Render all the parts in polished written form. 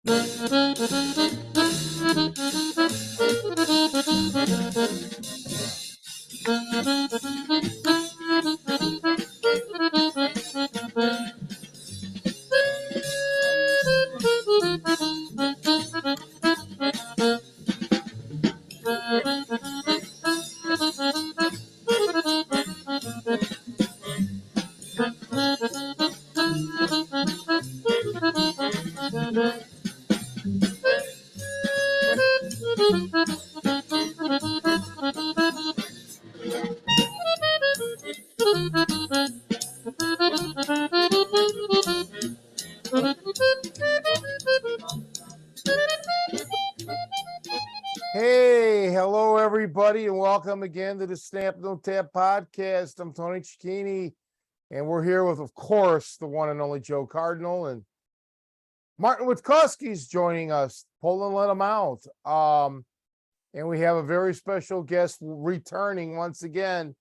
Hey, hello everybody, and welcome again to the Snap Don't Tap podcast. I'm Tony Cecchine, and we're here with, of course, the one and only Joe Cardinal, and Martin Witkowski's joining us. Pull and let him out. And we have a very special guest returning once again,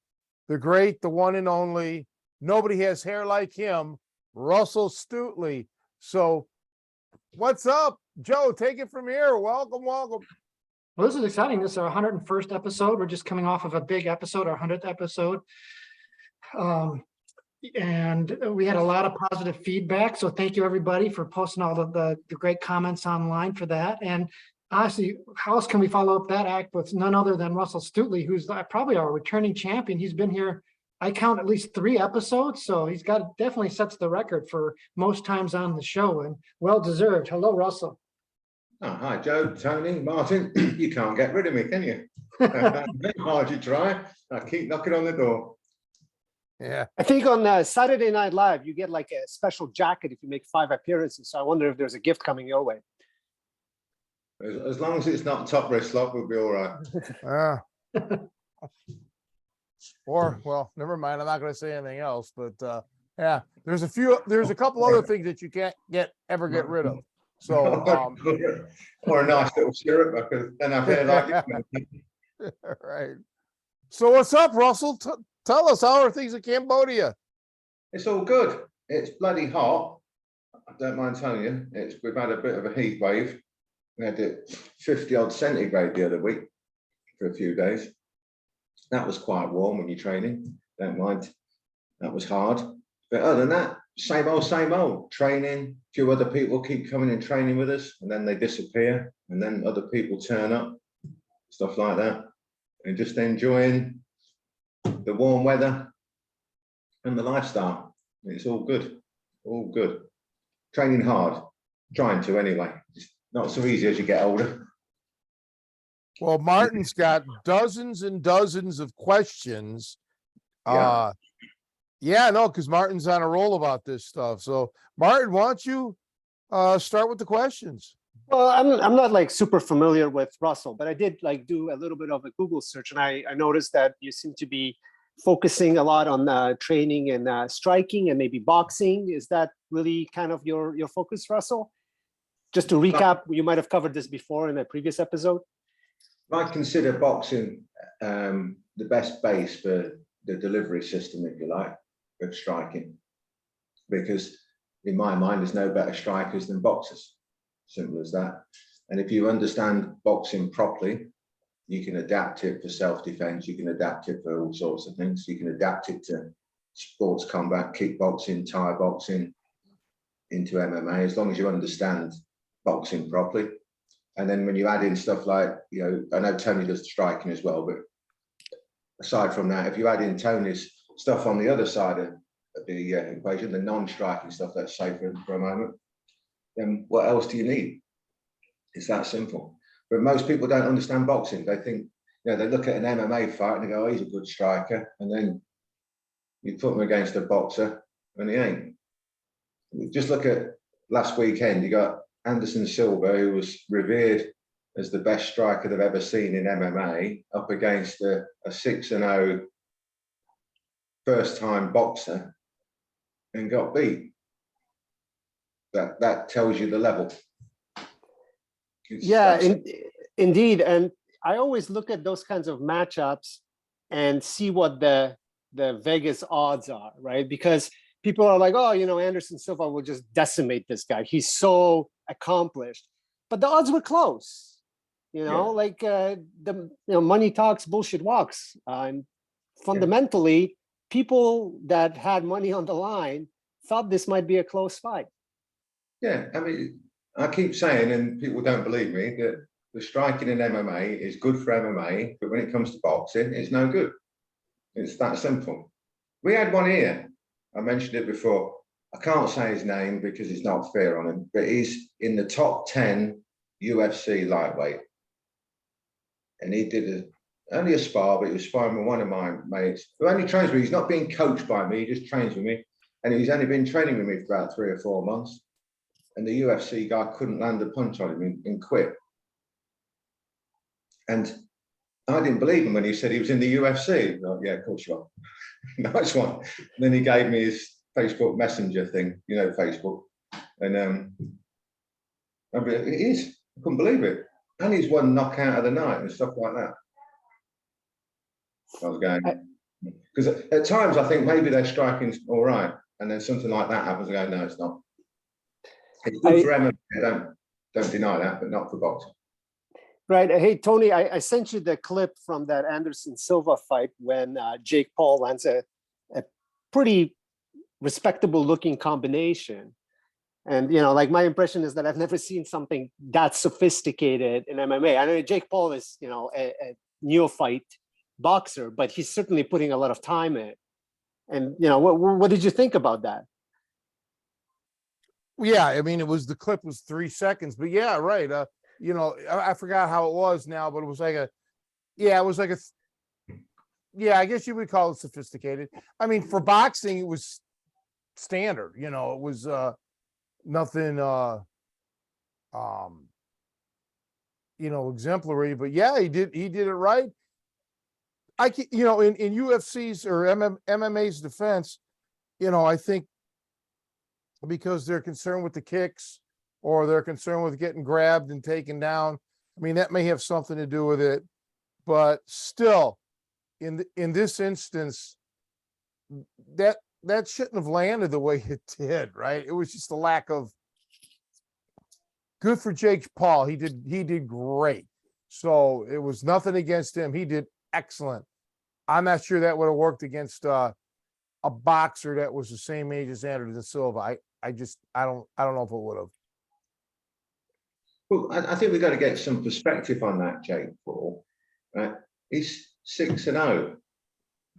the great, the one and only, nobody has hair like him, Russell Stutely. So, what's up, Joe? Take it from here. Welcome. Well, this is exciting. This is our 101st episode. We're just coming off of a big episode, our 100th episode. And we had a lot of positive feedback. So thank you, everybody, for posting all the great comments online for that. And honestly, how else can we follow up that act with none other than Russell Stutely, who's probably our returning champion. He's been here, I count, at least 3 episodes. So he's definitely sets the record for most times on the show, and well-deserved. Hello, Russell. Oh, hi, Joe, Tony, Martin. You can't get rid of me, can you? How hard you try, I keep knocking on the door. Yeah. I think on Saturday Night Live, you get like a special jacket if you make 5 appearances. So I wonder if there's a gift coming your way. As long as it's not top wrist lock, we'll be all right. Or, well, never mind. I'm not going to say anything else, but yeah, there's a couple other things that you can't ever get rid of. So, or a nice little syrup, because then I feel like it. Right. So what's up, Russell? Tell us, how are things in Cambodia? It's all good. It's bloody hot. I don't mind telling you. We've had a bit of a heat wave. We had it 50 odd centigrade the other week for a few days. That was quite warm when you're training. Don't mind. That was hard. But other than that, same old. Training. A few other people keep coming and training with us, and then they disappear, and then other people turn up, stuff like that. And just enjoying the warm weather and the lifestyle. It's all good. All good. Training hard. Trying to anyway. It's not so easy as you get older. Well, Martin's got dozens and dozens of questions. Yeah, no, because Martin's on a roll about this stuff. So, Martin, why don't you start with the questions? Well, I'm not like super familiar with Russell, but I did like do a little bit of a Google search, and I noticed that you seem to be focusing a lot on training and striking and maybe boxing. Is that really kind of your focus, Russell? Just to recap, you might have covered this before in a previous episode. I consider boxing the best base for the delivery system, if you like, of striking, because in my mind there's no better strikers than boxers. Simple as that. And if you understand boxing properly, you can adapt it for self-defense, you can adapt it for all sorts of things. You can adapt it to sports combat, kickboxing, Thai boxing, into MMA, as long as you understand boxing properly. And then when you add in stuff like, you know, I know Tony does striking as well, but aside from that, if you add in Tony's stuff on the other side of the equation, the non-striking stuff, let's say for a moment, then what else do you need? It's that simple. But most people don't understand boxing. They think, you know, they look at an MMA fight and they go, oh, he's a good striker. And then you put him against a boxer and he ain't. Just look at last weekend, you got Anderson Silva, who was revered as the best striker they've ever seen in MMA, up against a 6-0 first-time boxer and got beat. That tells you the level. Indeed. And I always look at those kinds of matchups and see what the Vegas odds are, right? Because people are like, oh, you know, Anderson Silva will just decimate this guy. He's so accomplished. but the odds were close. Yeah. Like money talks, bullshit walks. And fundamentally, people that had money on the line thought this might be a close fight. Yeah, I mean, I keep saying, and people don't believe me, that the striking in MMA is good for MMA, but when it comes to boxing, it's no good. It's that simple. We had one here. I mentioned it before. I can't say his name because it's not fair on him, but he's in the top 10 UFC lightweight. And he did only a spar, but he was sparring with one of my mates who only trains with me. He's not being coached by me, he just trains with me. And he's only been training with me for about 3 or 4 months. And the UFC guy couldn't land a punch on him and quit. And I didn't believe him when he said he was in the UFC. Like, yeah, of course you are. Nice one. And then he gave me his Facebook Messenger thing, Facebook. And it is. I couldn't believe it. And he's won knockout of the night and stuff like that. I was going, because at times I think maybe their striking's all right, and then something like that happens. I go, no, it's not. It's good for MMA. Don't deny that, but not for boxing. Right. Hey, Tony, I sent you the clip from that Anderson Silva fight when Jake Paul lands a pretty respectable looking combination. And, like my impression is that I've never seen something that sophisticated in MMA. I know Jake Paul is, a neophyte boxer, but he's certainly putting a lot of time in. And, what did you think about that? Yeah, I mean, the clip was 3 seconds, but yeah, right. I forgot how it was now, but it was like I guess you would call it sophisticated. I mean, for boxing, it was standard, it was nothing exemplary, but yeah, he did it right. In UFC's or MMA's defense, I think because they're concerned with the kicks or they're concerned with getting grabbed and taken down. I mean, that may have something to do with it, but still, in this instance, that shouldn't have landed the way it did, right? It was just a lack of. Good for Jake Paul. He did great. So it was nothing against him. He did excellent. I'm not sure that would have worked against a boxer that was the same age as Anderson Silva. I don't know if it would have. Well, I think we've got to get some perspective on that, Jake Paul. Right? He's 6-0.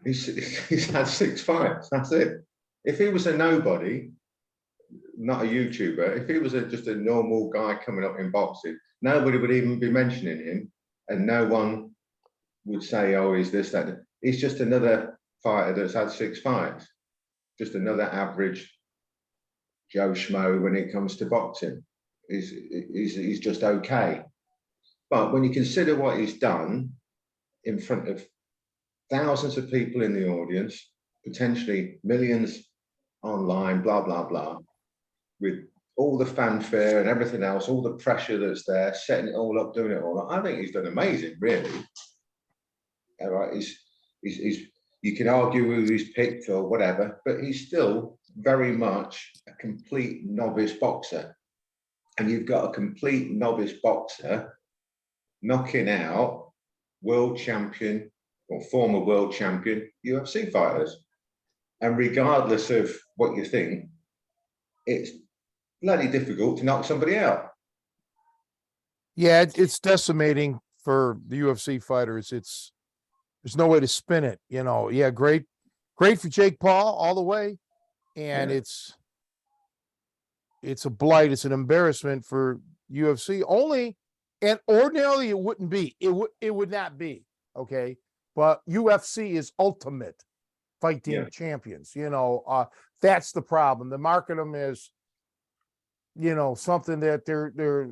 He's had 6 fights. That's it. If he was a nobody, not a YouTuber, if he was just a normal guy coming up in boxing, nobody would even be mentioning him, and no one would say, "Oh, he's this, that." He's just another fighter that's had 6 fights, just another average Joe Schmo when it comes to boxing. He's just okay. But when you consider what he's done in front of thousands of people in the audience, potentially millions online, blah, blah, blah, with all the fanfare and everything else, all the pressure that's there, setting it all up, doing it all, I think he's done amazing, really. All right, he's you can argue who he's picked or whatever, but he's still very much a complete novice boxer. And you've got a complete novice boxer knocking out world champion or former world champion UFC fighters. And regardless of what you think, it's bloody difficult to knock somebody out. Yeah, it's decimating for the UFC fighters. There's no way to spin it, Yeah, great for Jake Paul all the way. And Yeah. it's a blight, it's an embarrassment for UFC. And ordinarily it wouldn't be. It would not be, okay? But UFC is ultimate fighting champions, that's the problem. They market them as something that they're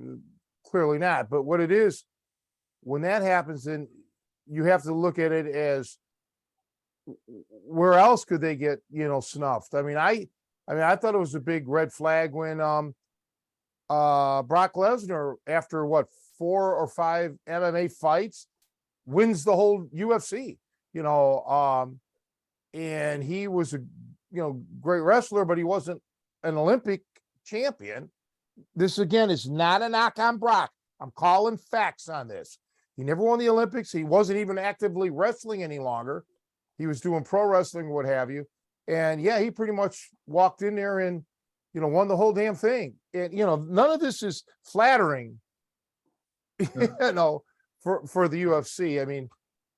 clearly not. But what it is, when that happens, then you have to look at it as where else could they get snuffed. I mean, I thought it was a big red flag when Brock Lesnar, after 4 or 5 MMA fights, wins the whole UFC, and he was a great wrestler, but he wasn't an Olympic champion, this again is not a knock on Brock. I'm calling facts on this. He never won the Olympics. He wasn't even actively wrestling any longer. He was doing pro wrestling, what have you. And yeah, he pretty much walked in there and, you know, won the whole damn thing. And, you know, none of this is flattering, you know, for the UFC. I mean,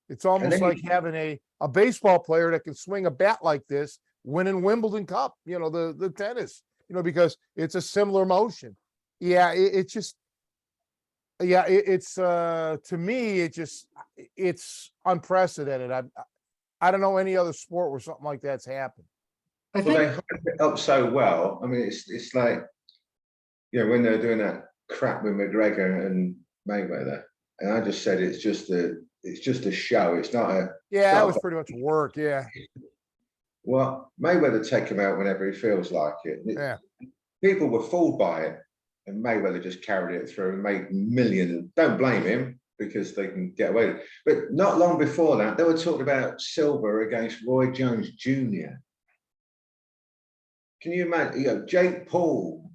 it's almost like having a baseball player that can swing a bat like this, winning Wimbledon Cup, you know, the tennis, you know, because it's a similar motion. Yeah, it's just, yeah, it's to me, it's unprecedented. I don't know any other sport where something like that's happened. I Well, they think, hype it up so well. I mean, it's like, you know, when they're doing that crap with McGregor and Mayweather, and I just said it's just a show. It's not a. Yeah, that was pretty much work. Yeah. Well, Mayweather take him out whenever he feels like it. Yeah. People were fooled by it, and Mayweather just carried it through and made millions. Don't blame him because they can get away with it. But not long before that, they were talking about Silver against Roy Jones Jr. Can you imagine? You know, Jake Paul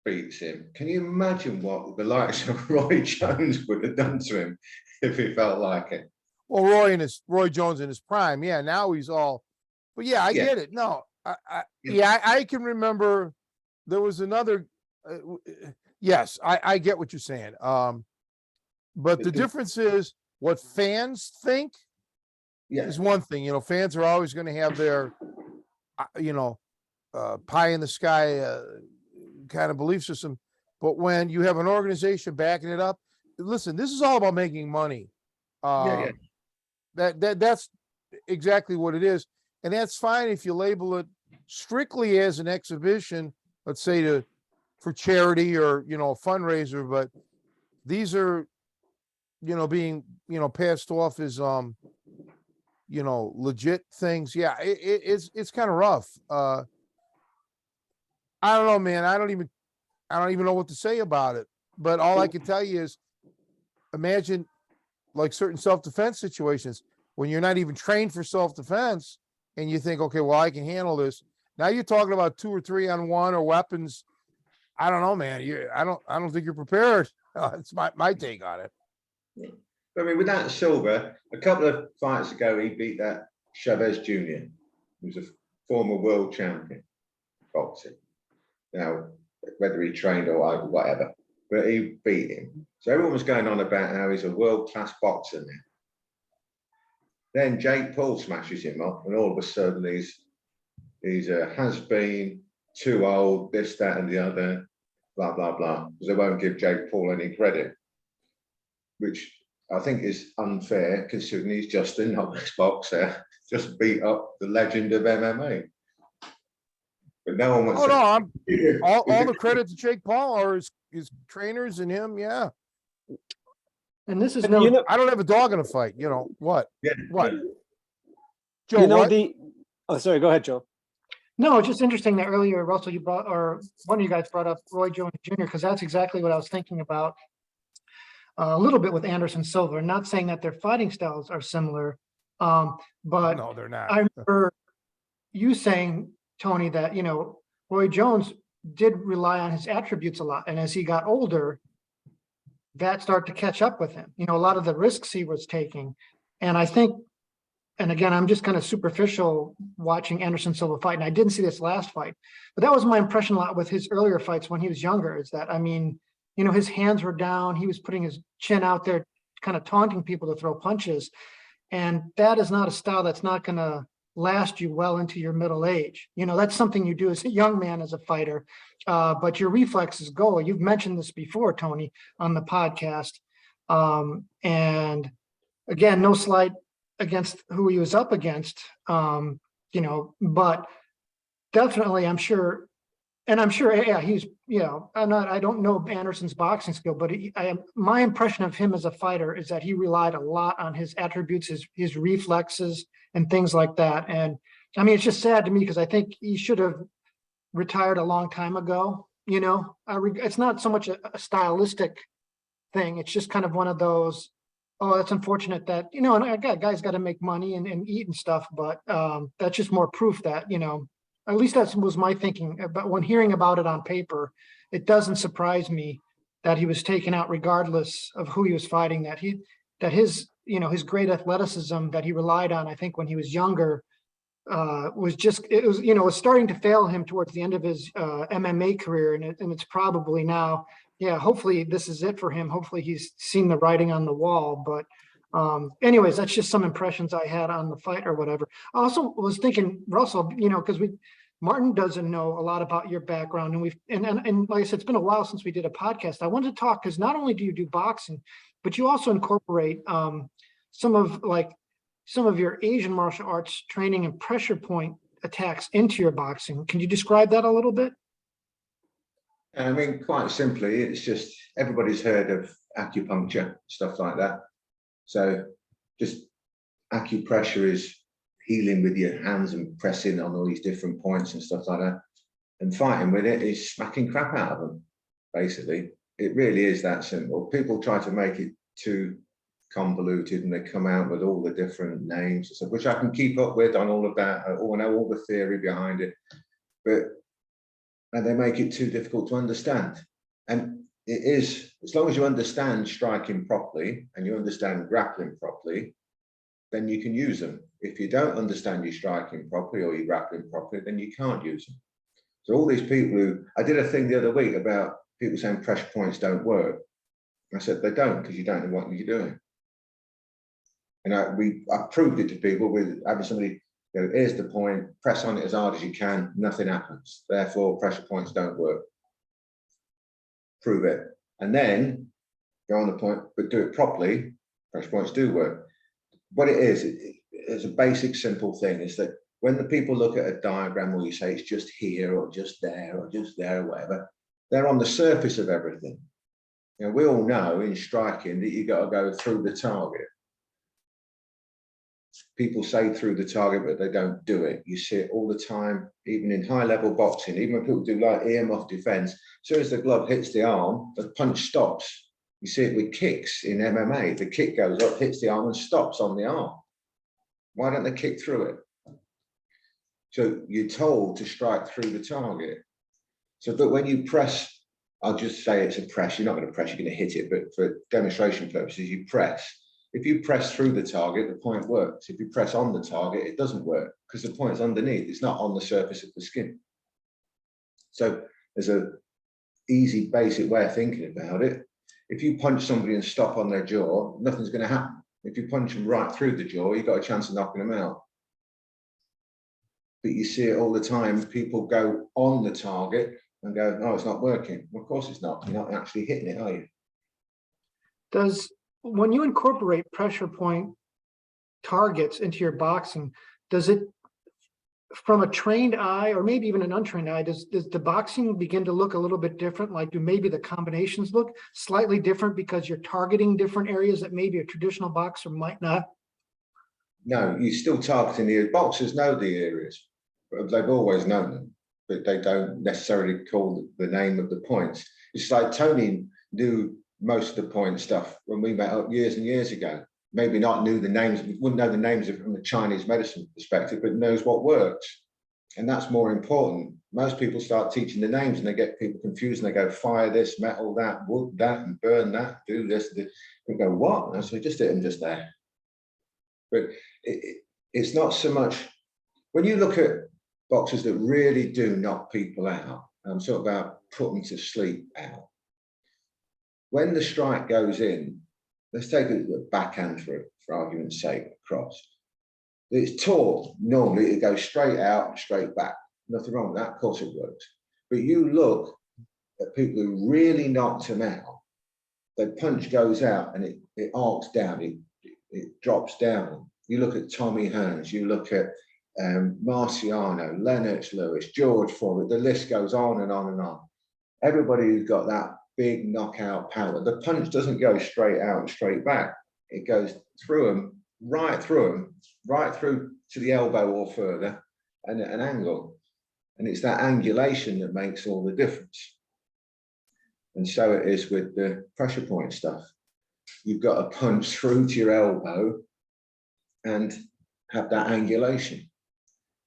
beats him. Can you imagine what the likes of Roy Jones would have done to him if he felt like it? Well, Roy Jones in his prime. Yeah. Now he's all, but yeah, I get it. No, I can remember there was another, yes, I get what you're saying. But the difference is what fans think is one thing. You know, fans are always going to have their, you know, pie in the sky kind of belief system. But when you have an organization backing it up, listen, this is all about making money. That's exactly what it is. And that's fine if you label it strictly as an exhibition, let's say for charity or, you know, a fundraiser, but these are, you know, being, you know, passed off as, you know, legit things. Yeah, it's kind of rough. I don't know, man. I don't even know what to say about it. But all I can tell you is imagine like certain self-defense situations when you're not even trained for self-defense and you think, okay, well, I can handle this. Now you're talking about 2 or 3 on 1 or weapons. I don't know, man. I don't think you're prepared. It's my take on it. I mean, with that Silver, a couple of fights ago, he beat that Chavez Jr., who's a former world champion boxing. Now, whether he trained or whatever, but he beat him. So everyone was going on about how he's a world-class boxer now. Then Jake Paul smashes him up, and all of a sudden he's a has-been, too old, this, that, and the other, blah, blah, blah, because they won't give Jake Paul any credit, which I think is unfair considering he's just a novice boxer, just beat up the legend of MMA. But no one wants all the credit to Jake Paul or his trainers and him. Yeah. and this is But, no, you know, I don't have a dog in a fight. You know what? Yeah. What? Joe, you know what? oh, sorry, go ahead, Joe. no, it's just interesting that earlier, Russell, you brought, or one of you guys brought up Roy Jones Jr., because that's exactly what I was thinking about a little bit with Anderson Silva. Not saying that their fighting styles are similar, but No, they're not. I remember you saying, Tony, that, you know, Roy Jones did rely on his attributes a lot. And as he got older, that started to catch up with him. You know, a lot of the risks he was taking. And I think, and again, I'm just kind of superficial watching Anderson Silva fight, and I didn't see this last fight, but that was my impression a lot with his earlier fights when he was younger, is that, I mean, you know, his hands were down, he was putting his chin out there, kind of taunting people to throw punches. And that is not a style that's not going to last you well into your middle age. You know, that's something you do as a young man, as a fighter, but your reflexes go. You've mentioned this before, Tony, on the podcast. And again, no slight against who he was up against, you know, but definitely I'm sure, yeah, he's, you know, I don't know Anderson's boxing skill, but my impression of him as a fighter is that he relied a lot on his attributes, his reflexes and things like that. And I mean, it's just sad to me because I think he should have retired a long time ago. You know, it's not so much a stylistic thing. It's just kind of one of those, oh, that's unfortunate that, you know, and I got guys got to make money and eat and stuff, but that's just more proof that, you know, at least that was my thinking. But when hearing about it on paper, it doesn't surprise me that he was taken out regardless of who he was fighting, that his, his great athleticism that he relied on, I think when he was younger, was just, it was starting to fail him towards the end of his MMA career. And it's probably now, hopefully this is it for him. Hopefully he's seen the writing on the wall. But anyways, that's just some impressions I had on the fight or whatever. I also was thinking, Russell, because Martin doesn't know a lot about your background, and like I said, it's been a while since we did a podcast. I wanted to talk because not only do you do boxing, but you also incorporate some of your Asian martial arts training and pressure point attacks into your boxing. Can you describe that a little bit? I mean, quite simply, it's just everybody's heard of acupuncture, stuff like that. So just acupressure is healing with your hands and pressing on all these different points and stuff like that. And fighting with it is smacking crap out of them, basically. It really is that simple. People try to make it too convoluted and they come out with all the different names and stuff, which I can keep up with on all of that. I know all the theory behind it, and they make it too difficult to understand. And it is, as long as you understand striking properly and you understand grappling properly, then you can use them. If you don't understand your striking properly or your grappling properly, then you can't use them. So all these people I did a thing the other week about people saying pressure points don't work. I said they don't, because you don't know what you're doing. And I proved it to people with having somebody go, here's the point, press on it as hard as you can, nothing happens. Therefore, pressure points don't work. Prove it. And then go on the point, but do it properly, pressure points do work. What it is, it's a basic, simple thing, is that when the people look at a diagram where you say it's just here or just there or just there or whatever, they're on the surface of everything. We all know in striking that you got to go through the target. People say through the target, but they don't do it. You see it all the time, even in high-level boxing, even when people do like earmuff defense, as soon as the glove hits the arm, the punch stops. You see it with kicks in MMA. The kick goes up, hits the arm and stops on the arm. Why don't they kick through it? So you're told to strike through the target. So that when you press, I'll just say it's a press, you're not going to press, you're going to hit it, but for demonstration purposes, you press. If you press through the target, the point works. If you press on the target, it doesn't work because the point's underneath. It's not on the surface of the skin. So there's a easy, basic way of thinking about it. If you punch somebody and stop on their jaw, nothing's going to happen. If you punch them right through the jaw, you've got a chance of knocking them out. But you see it all the time. People go on the target and go, oh, it's not working. Well, of course it's not. You're not actually hitting it, are you? When you incorporate pressure point targets into your boxing, does it, from a trained eye or maybe even an untrained eye, does the boxing begin to look a little bit different? Like, do maybe the combinations look slightly different because you're targeting different areas that maybe a traditional boxer might not? No, you're still targeting the areas. Boxers know the areas. They've always known them, but they don't necessarily call the name of the points. It's like Tony knew most of the point stuff when we met up years and years ago. Maybe not knew the names, wouldn't know the names of it from the Chinese medicine perspective, but knows what works. And that's more important. Most people start teaching the names and they get people confused and they go, fire this, metal that, wood that, and burn that, do this. We go, what? And so we just hit them just there. But it's not so much, when you look at boxers that really do knock people out, I'm talking about put them to sleep out. When the strike goes in, let's take a backhand for argument's sake, across. It's taught normally it goes straight out and straight back. Nothing wrong with that, of course it works. But you look at people who really knocked them out, the punch goes out and it arcs down, it drops down. You look at Tommy Hearns, you look at Marciano, Lennox Lewis, George Foreman, the list goes on and on and on. Everybody who's got that big knockout power, the punch doesn't go straight out and straight back. It goes through them, right through to the elbow or further, and at an angle. And it's that angulation that makes all the difference. And so it is with the pressure point stuff. You've got to punch through to your elbow and have that angulation.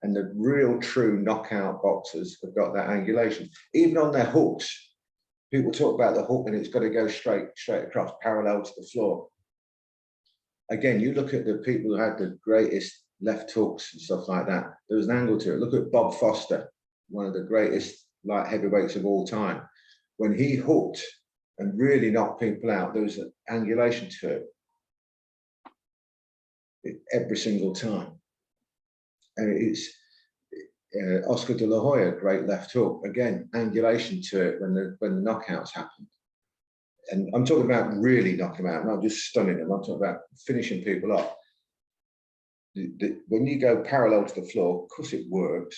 And the real true knockout boxers have got that angulation. Even on their hooks, People talk about the hook and it's got to go straight across, parallel to the floor. Again, you look at the people who had the greatest left hooks and stuff like that. There was an angle to it. Look at Bob Foster, one of the greatest light heavyweights of all time. When he hooked and really knocked people out, there was an angulation to it every single time. And it's Oscar de la Hoya, great left hook. Again, angulation to it when the knockouts happened. And I'm talking about really knocking them out, not just stunning them. I'm talking about finishing people up. When you go parallel to the floor, of course it works,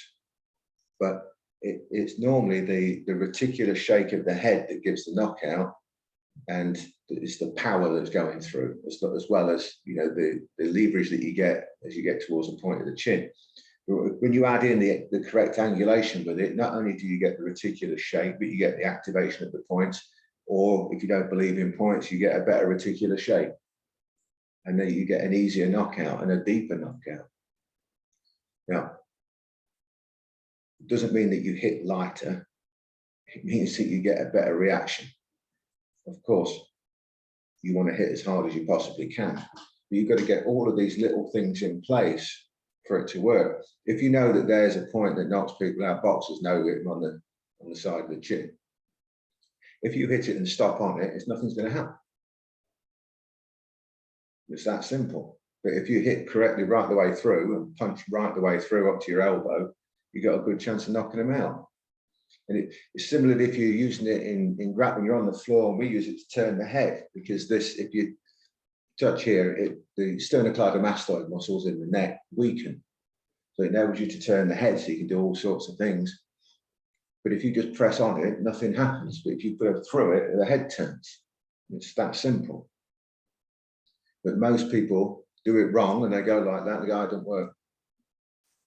but it's normally the reticular shake of the head that gives the knockout, and it's the power that's going through, as well as, you know, the leverage that you get as you get towards the point of the chin. When you add in the correct angulation with it, not only do you get the reticular shake, but you get the activation of the points. Or if you don't believe in points, you get a better reticular shape. And then you get an easier knockout and a deeper knockout. Now, it doesn't mean that you hit lighter. It means that you get a better reaction. Of course, you want to hit as hard as you possibly can. But you've got to get all of these little things in place for it to work. If you know that there's a point that knocks people out, boxers know it on the side of the chin. If you hit it and stop on it, nothing's going to happen. It's that simple. But if you hit correctly right the way through and punch right the way through up to your elbow, you've got a good chance of knocking them out. And it's similar if you're using it in grappling, you're on the floor, and we use it to turn the head, because if you touch here, the sternocleidomastoid muscles in the neck weaken. So it enables you to turn the head, so you can do all sorts of things. But if you just press on it, nothing happens. But if you go through it, the head turns. It's that simple. But most people do it wrong, and they go like that, and they go, it doesn't work.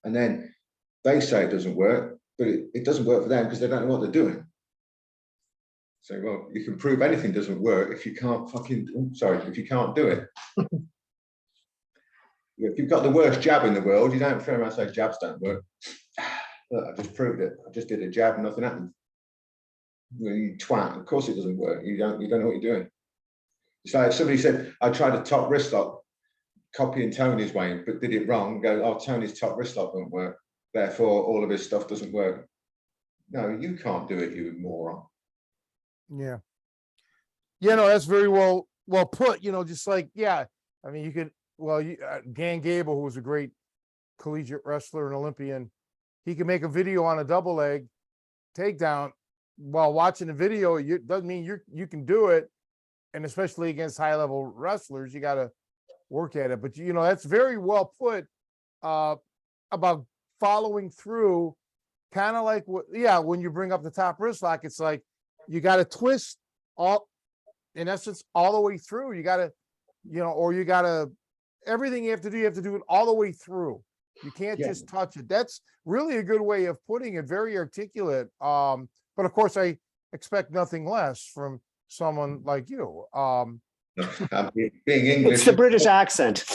And then they say it doesn't work, but it doesn't work for them because they don't know what they're doing. So, well, you can prove anything doesn't work if you can't if you can't do it. If you've got the worst jab in the world, you don't turn around and say jabs don't work. Look, I just proved it. I just did a jab and nothing happened. You twat. Of course it doesn't work. You don't know what you're doing. It's like if somebody said, I tried a top wrist lock, copying Tony's way, but did it wrong, go, oh, Tony's top wrist lock won't work. Therefore, all of his stuff doesn't work. No, you can't do it, you moron. Yeah. Yeah, no, that's very well put, you know, just like, yeah, I mean, you could, well, Dan Gable, who was a great collegiate wrestler and Olympian, he can make a video on a double leg takedown while watching the video. It doesn't mean you can do it. And especially against high level wrestlers, you got to work at it. But, you know, that's very well put about following through, kind of like when you bring up the top wrist lock, it's like you got to twist in essence, all the way through. You got to, you know, or you got to, everything you have to do it all the way through. You can't just touch it. That's really a good way of putting it, very articulate. But of course, I expect nothing less from someone like you. Being English. It's the British accent.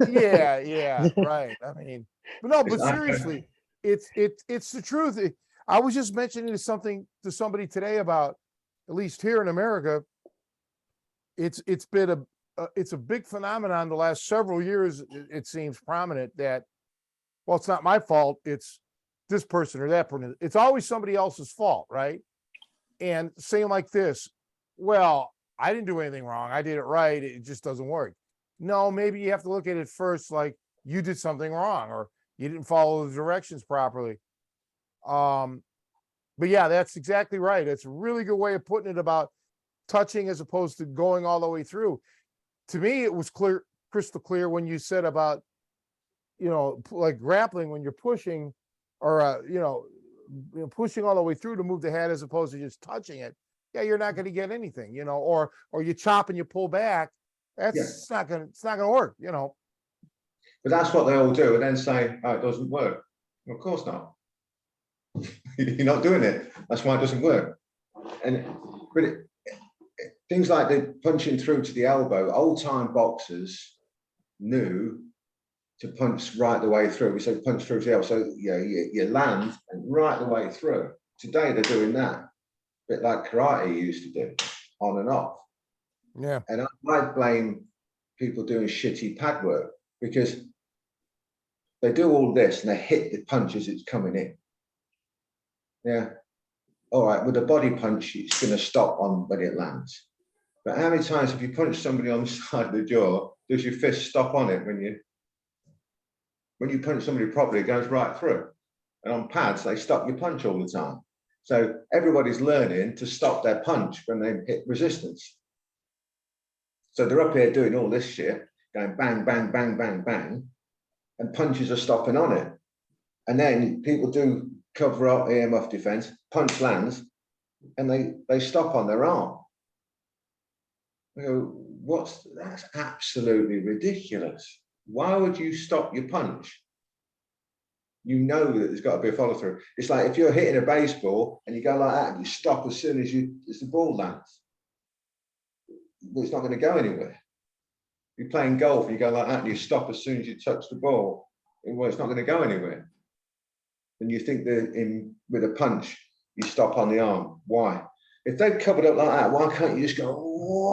Yeah, right. I mean, but seriously, it's the truth. I was just mentioning something to somebody today about, at least here in America, it's been it's a big phenomenon the last several years. It seems prominent that, well, it's not my fault, it's this person or that person. It's always somebody else's fault, right? And saying like this, well, I didn't do anything wrong, I did it right, it just doesn't work. No, maybe you have to look at it first like you did something wrong, or you didn't follow the directions properly. But yeah, that's exactly right. It's a really good way of putting it about touching as opposed to going all the way through. To me, it was crystal clear when you said about, you know, like grappling, when you're pushing or, you know, pushing all the way through to move the head as opposed to just touching it. Yeah, you're not going to get anything, you know, or you chop and you pull back. It's not going to work, you know. But that's what they all do, and then say, oh, it doesn't work. Well, of course not. You're not doing it. That's why it doesn't work. But things like the punching through to the elbow, old-time boxers knew to punch right the way through. We say punch through to the elbow, so you land and right the way through. Today they're doing that. bit like karate used to do, on and off. Yeah. And I blame people doing shitty pad work because they do all this and they hit the punch as it's coming in. Yeah. All right, with a body punch, it's going to stop on when it lands. But how many times have you punched somebody on the side of the jaw? Does your fist stop on it when you punch somebody properly? It goes right through. And on pads, they stop your punch all the time. So everybody's learning to stop their punch when they hit resistance. So they're up here doing all this shit, going bang, bang, bang, bang, bang, and punches are stopping on it. And then people do cover up EMF defense, punch lands, and they stop on their arm. You know, that's absolutely ridiculous. Why would you stop your punch? You know that there's got to be a follow through. It's like if you're hitting a baseball and you go like that and you stop as soon as the ball lands. Well, it's not going to go anywhere. You're playing golf, you go like that and you stop as soon as you touch the ball. Well, it's not going to go anywhere. And you think that with a punch, you stop on the arm. Why? If they've covered up like that, why can't you just go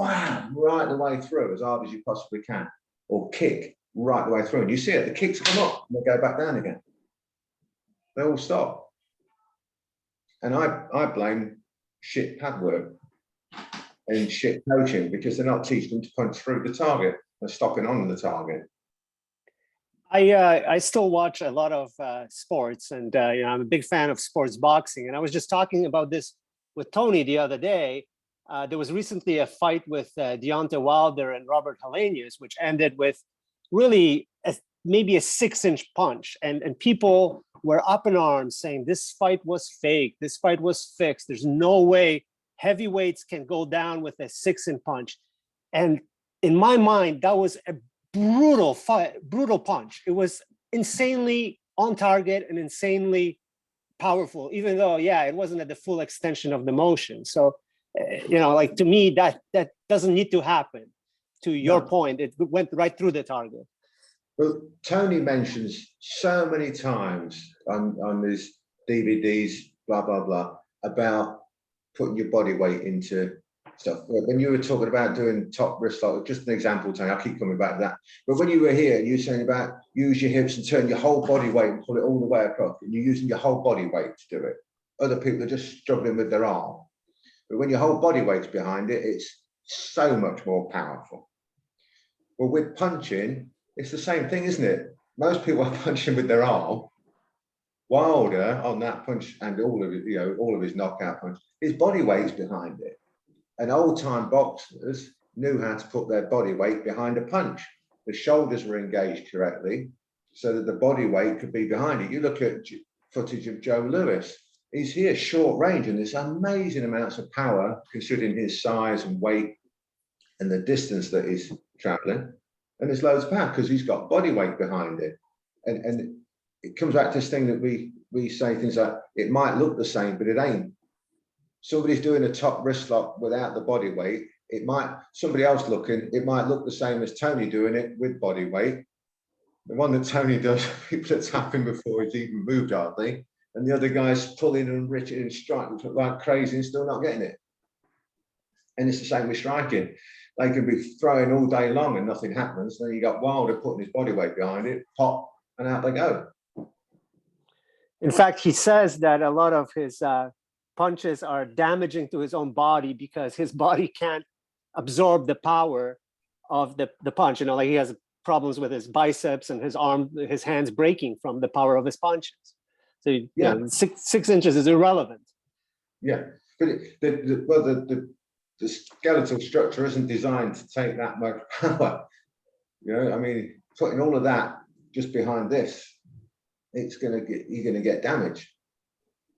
wham, right the way through as hard as you possibly can? Or kick right the way through. And you see it, the kicks come up and they go back down again. They all stop. And I blame shit pad work and shit coaching because they're not teaching them to punch through the target. They're stopping on the target. I still watch a lot of sports, and you know, I'm a big fan of sports boxing. And I was just talking about this with Tony the other day. There was recently a fight with Deontay Wilder and Robert Helenius, which ended with really maybe a 6-inch punch, and people were up in arms saying this fight was fake, this fight was fixed. There's no way heavyweights can go down with a 6-inch punch. And in my mind, that was a brutal fight, brutal punch. It was insanely on target and insanely powerful, even though, yeah, it wasn't at the full extension of the motion. So, you know, like to me, that doesn't need to happen. To your point, it went right through the target. Well, Tony mentions so many times on his DVDs, blah, blah, blah, about putting your body weight into stuff. When you were talking about doing top wrist lock, just an example, Tony, I keep coming back to that. But when you were here, you were saying about use your hips and turn your whole body weight and pull it all the way across. And you're using your whole body weight to do it. Other people are just struggling with their arm. But when your whole body weight's behind it, it's so much more powerful. Well, with punching, it's the same thing, isn't it? Most people are punching with their arm. Wilder on that punch and all of it, you know, all of his knockout punch, his body weight's behind it. And old-time boxers knew how to put their body weight behind a punch. The shoulders were engaged correctly so that the body weight could be behind it. You look at footage of Joe Louis. He's here short range and there's amazing amounts of power considering his size and weight and the distance that he's traveling. And there's loads of power because he's got body weight behind it. And it comes back to this thing that we say things like, it might look the same, but it ain't. Somebody's doing a top wrist lock without the body weight. It might, somebody else looking, it might look the same as Tony doing it with body weight. The one that Tony does, people are tapping before he's even moved hardly. And the other guy's pulling and reaching and striking like crazy and still not getting it. And it's the same with striking. They could be throwing all day long and nothing happens. Then you got Wilder putting his body weight behind it, pop, and out they go. In fact, he says that a lot of his punches are damaging to his own body because his body can't absorb the power of the punch. You know, like he has problems with his biceps and his arm, his hands breaking from the power of his punches. So, you know, 6 inches is irrelevant. Yeah, but the skeletal structure isn't designed to take that much power. You know, I mean, putting all of that just behind this, you're gonna get damage.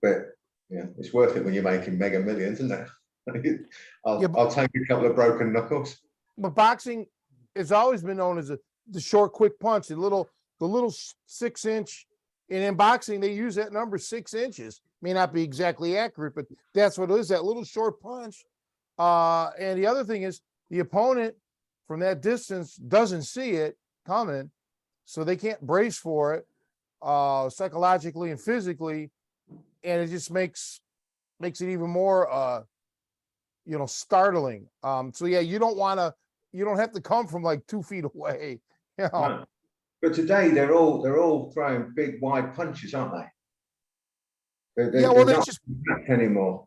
But yeah, it's worth it when you're making mega millions, isn't it? I'll take a couple of broken knuckles. But boxing has always been known as the short, quick punch, the little 6-inch. And in boxing, they use that number 6 inches. May not be exactly accurate, but that's what it is, that little short punch. And the other thing is the opponent from that distance doesn't see it coming, so they can't brace for it psychologically and physically. And it just makes makes it even more, startling. So yeah, you don't have to come from like 2 feet away. Right. But today they're all throwing big wide punches, aren't they? Yeah, well, They're that's not just compact anymore.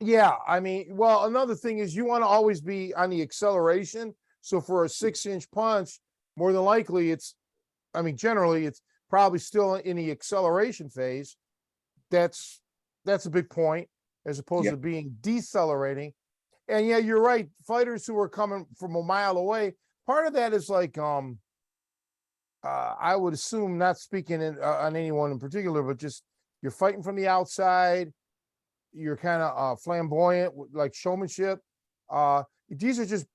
Yeah, I mean, well, another thing is you want to always be on the acceleration. So for a 6-inch punch, more than likely generally it's probably still in the acceleration phase. That's a big point as opposed Yeah. to being decelerating. And yeah, you're right. Fighters who are coming from a mile away, part of that is like, I would assume, not speaking on anyone in particular, but just you're fighting from the outside. You're kind of flamboyant, like showmanship. These are just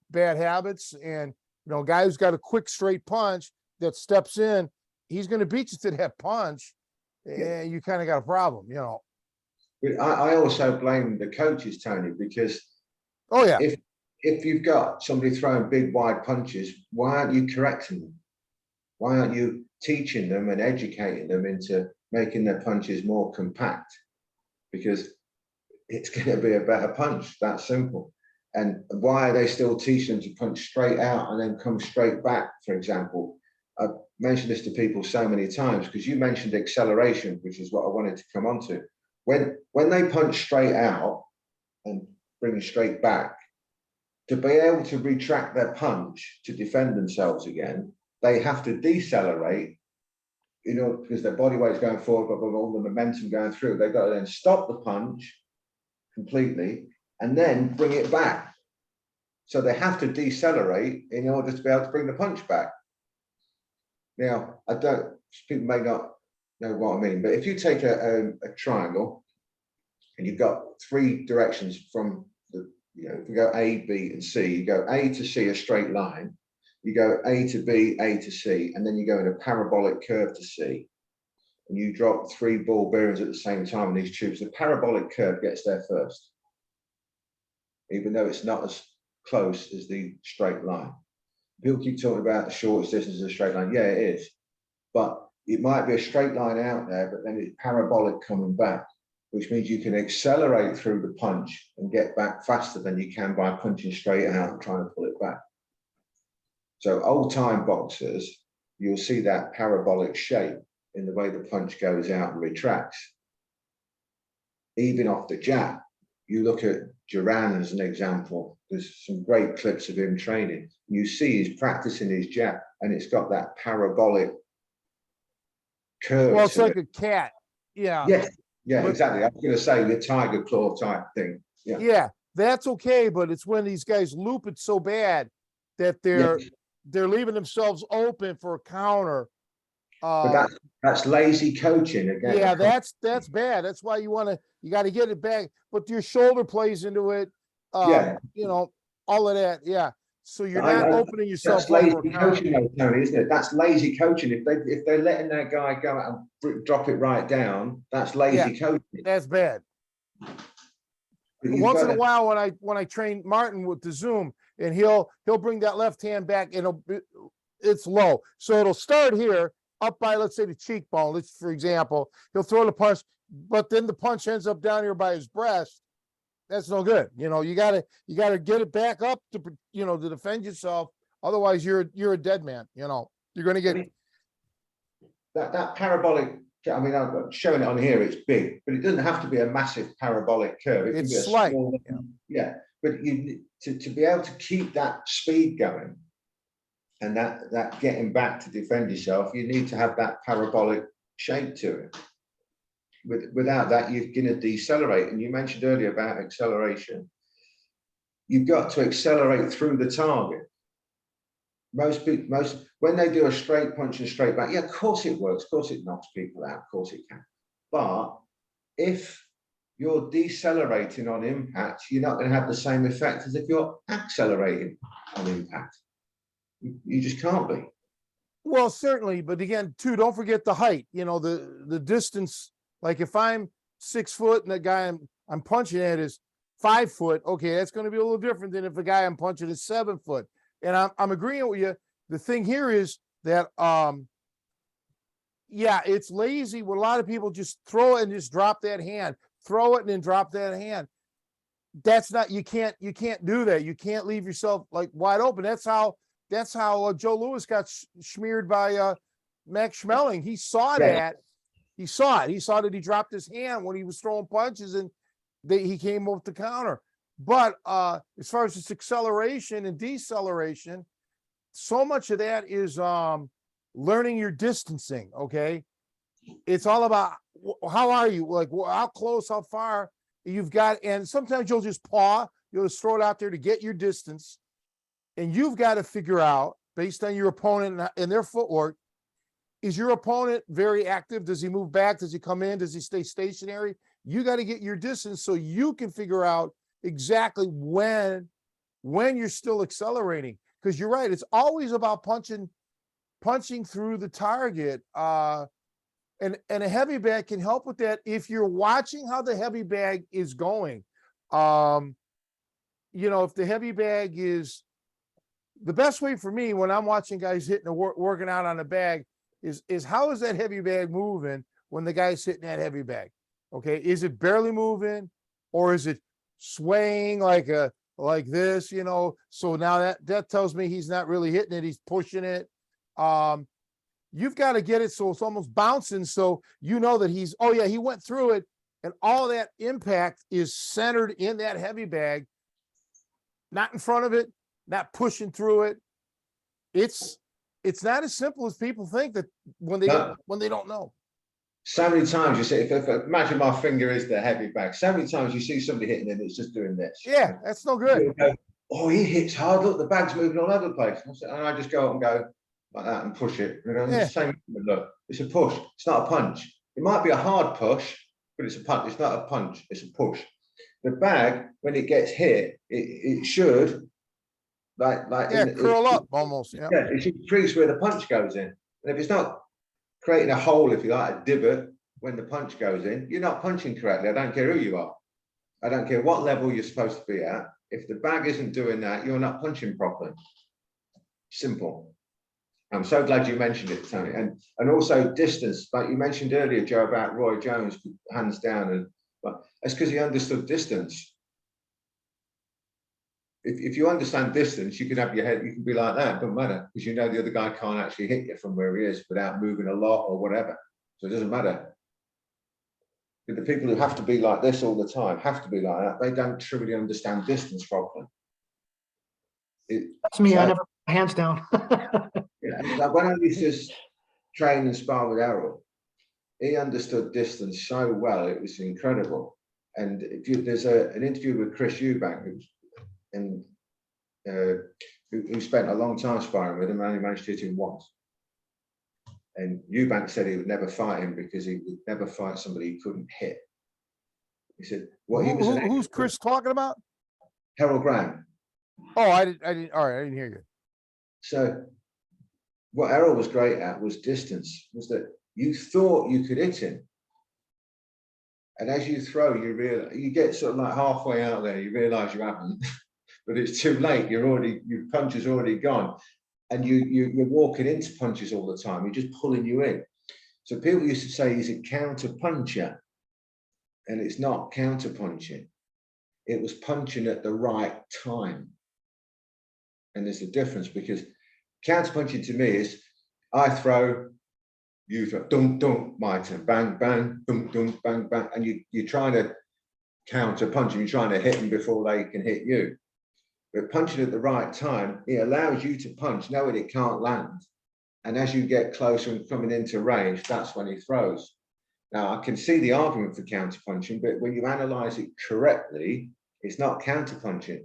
bad habits, and a guy who's got a quick straight punch that steps in, he's going to beat you to that punch, and you kind of got a problem. But I also blame the coaches, Tony, because Oh yeah, if you've got somebody throwing big wide punches, why aren't you correcting them? Why aren't you teaching them and educating them into making their punches more compact? Because it's going to be a better punch. That simple. And why are they still teaching them to punch straight out and then come straight back? For example, I've mentioned this to people so many times because you mentioned acceleration, which is what I wanted to come on to. When they punch straight out and bring straight back, to be able to retract their punch to defend themselves again, they have to decelerate, because their body weight's going forward, but with all the momentum going through, they've got to then stop the punch completely and then bring it back. So they have to decelerate in order to be able to bring the punch back. Now, people may not know what I mean, but if you take a triangle and you've got 3 directions from if you go A, B, and C, you go A to C, a straight line, you go A to B, A to C, and then you go in a parabolic curve to C, and you drop 3 ball bearings at the same time in these tubes. The parabolic curve gets there first, even though it's not as close as the straight line. People keep talking about the shortest distance is a straight line. Yeah, it is, but it might be a straight line out there, but then it's parabolic coming back, which means you can accelerate through the punch and get back faster than you can by punching straight out and trying to pull it back. So old-time boxers, you'll see that parabolic shape in the way the punch goes out and retracts. Even off the jab, you look at Duran as an example. There's some great clips of him training. You see he's practicing his jab, and it's got that parabolic curve. well, it's like a cat. Yeah. Yes. Yeah, exactly. I was going to say the tiger claw type thing. Yeah, that's okay, but it's when these guys loop it so bad that they're leaving themselves open for a counter. But that's lazy coaching again. Yeah, that's bad. That's why you got to get it back. But your shoulder plays into it. All of that. Yeah. So you're not opening yourself. That's lazy coaching, though, Tony, isn't it? That's lazy coaching. If they're letting their guy go out and drop it right down, that's lazy coaching. That's bad. Once in a while, when I train Martin with the Zoom, and he'll bring that left hand back, and it's low, so it'll start here up by, let's say, the cheekbone. For example, he'll throw the punch, but then the punch ends up down here by his breast. That's no good. You gotta get it back up to to defend yourself. Otherwise, you're a dead man. You're going to get that parabolic. I mean, I'm showing it on here. It's big, but it doesn't have to be a massive parabolic curve. It can be a slight. Small, but you to be able to keep that speed going and that getting back to defend yourself, you need to have that parabolic shape to it. Without that, you're going to decelerate. And you mentioned earlier about acceleration. You've got to accelerate through the target. Most when they do a straight punch and straight back, yeah, of course it works. Of course it knocks people out. Of course it can. But if you're decelerating on impact, you're not going to have the same effect as if you're accelerating on impact. You just can't be. Well, certainly, but again, too, don't forget the height. The distance. Like if I'm 6 foot and the guy I'm punching at is 5 foot, okay, that's going to be a little different than if the guy I'm punching is 7 foot. And I'm agreeing with you. The thing here is that yeah, it's lazy when a lot of people just throw it and just drop that hand, throw it and then drop that hand. That's not, you can't do that. You can't leave yourself like wide open. That's how Joe Louis got smeared by Max Schmeling. He saw that. He saw it. He saw that he dropped his hand when he was throwing punches and he came up to counter. But as far as this acceleration and deceleration, so much of that is learning your distancing. Okay. It's all about how are you? Like how close, how far you've got. And sometimes you'll just paw, you'll just throw it out there to get your distance. And you've got to figure out, based on your opponent and their footwork, is your opponent very active? Does he move back? Does he come in? Does he stay stationary? You got to get your distance so you can figure out exactly when you're still accelerating. Because you're right, it's always about punching through the target. And a heavy bag can help with that if you're watching how the heavy bag is going. You know, if the heavy bag is the best way for me when I'm watching guys hitting working out on the bag is how is that heavy bag moving when the guy's hitting that heavy bag? Okay, is it barely moving or is it swaying like this? You know, so now that tells me he's not really hitting it; he's pushing it. You've got to get it so it's almost bouncing, so you know that he went through it, and all that impact is centered in that heavy bag, not in front of it, not pushing through it. It's not as simple as people think that when they don't know. So many times you see, if imagine my finger is the heavy bag. So many times you see somebody hitting it, it's just doing this. Yeah, that's no good. Go, oh, he hits hard. Look, the bag's moving all over the place. And I just go up and go like that and push it. You know, Yeah. Same. Look, it's a push. It's not a punch. It might be a hard push, but it's a punch. It's not a punch. It's a push. The bag, when it gets hit, it should Curl up almost. Yeah. Yeah, it should crease where the punch goes in. And if it's not creating a hole, if you like, a divot when the punch goes in, you're not punching correctly. I don't care who you are. I don't care what level you're supposed to be at. If the bag isn't doing that, you're not punching properly. Simple. I'm so glad you mentioned it, Tony. And also distance, like you mentioned earlier, Joe, about Roy Jones, hands down, but that's because he understood distance. If you understand distance, you can have your head, you can be like that, it doesn't matter, because you know the other guy can't actually hit you from where he is without moving a lot or whatever. So it doesn't matter. But the people who have to be like this all the time, have to be like that, they don't truly understand distance properly. That's me, I never put my hands down. Like when I used to train and spar with Errol, he understood distance so well, it was incredible. And there's an interview with Chris Eubank, who spent a long time sparring with him and only managed to hit him once. And Eubank said he would never fight him because he would never fight somebody he couldn't hit. He said, "Well, he was Who's Chris talking about?" Harold Graham. Oh, I didn't. All right, I didn't hear you. So, what Errol was great at was distance. Was that you thought you could hit him, and as you throw, you realize you get sort of like halfway out there, you realize you haven't. But it's too late. Your punch is already gone, and you're walking into punches all the time. You're just pulling you in. So people used to say he's a counter puncher, and it's not counter punching. It was punching at the right time, and there's a difference because counter punching to me is I throw, you throw, dunk dunk, my turn, bang bang, dunk dunk, bang bang, and you're trying to counter punch them. You're trying to hit them before they can hit you. But punching at the right time, it allows you to punch, knowing it can't land. And as you get closer and coming into range, that's when he throws. Now, I can see the argument for counter punching, but when you analyze it correctly, it's not counter punching.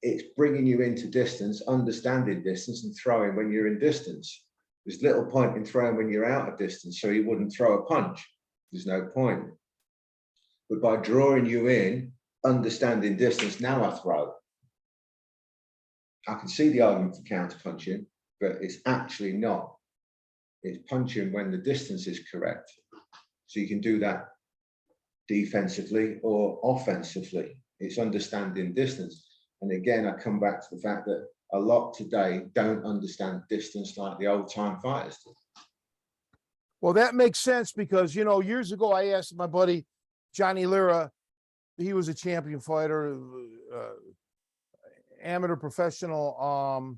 It's bringing you into distance, understanding distance and throwing when you're in distance. There's little point in throwing when you're out of distance, so he wouldn't throw a punch. There's no point. But by drawing you in, understanding distance, now I throw. I can see the argument for counter punching, but it's actually not. It's punching when the distance is correct. So you can do that defensively or offensively. It's understanding distance. And again, I come back to the fact that a lot today don't understand distance like the old time fighters did. Well, that makes sense because, you know, years ago, I asked my buddy, Johnny Lira, he was a champion fighter, amateur professional,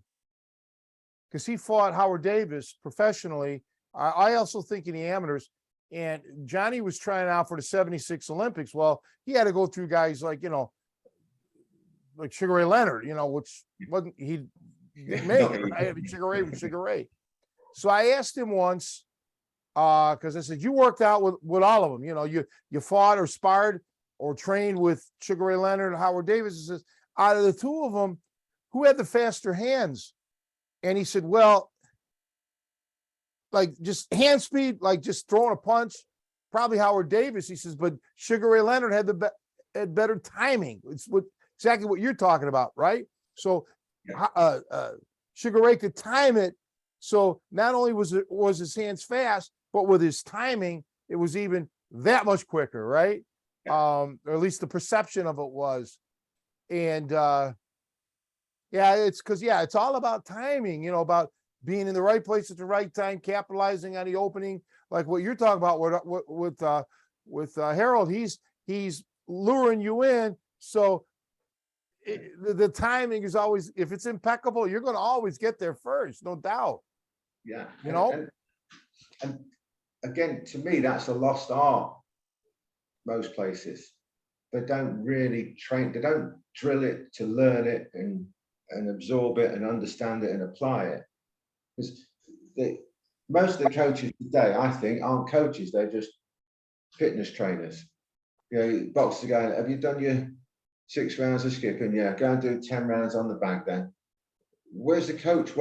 because he fought Howard Davis professionally. I also think in the amateurs, and Johnny was trying out for the 76 Olympics. Well, he had to go through guys like, you know, like Sugar Ray Leonard, you know, which wasn't, he didn't make it, right? I mean, Sugar Ray was Sugar Ray. So I asked him once, because I said, you worked out with all of them, you know, you fought or sparred or trained with Sugar Ray Leonard and Howard Davis. He says, out of the two of them, who had the faster hands? And he said, well, like just hand speed, like just throwing a punch, probably Howard Davis. He says, but Sugar Ray Leonard had better timing. It's exactly what you're talking about, right? So Sugar Ray could time it. So not only was his hands fast, but with his timing, it was even that much quicker, right? Or at least the perception of it was. And it's all about timing, you know, about being in the right place at the right time, capitalizing on the opening, like what you're talking about with Harold. He's luring you in. So the timing is always, if it's impeccable, you're going to always get there first, no doubt. Yeah. You know? And again, to me, that's a lost art. Most places, they don't really train, they don't drill it to learn it and absorb it and understand it and apply it. Because most of the coaches today, I think, aren't coaches, they're just fitness trainers. You know, boxers going, have you done your 6 rounds of skipping? Yeah, go and do 10 rounds on the bag then. Where's the coach?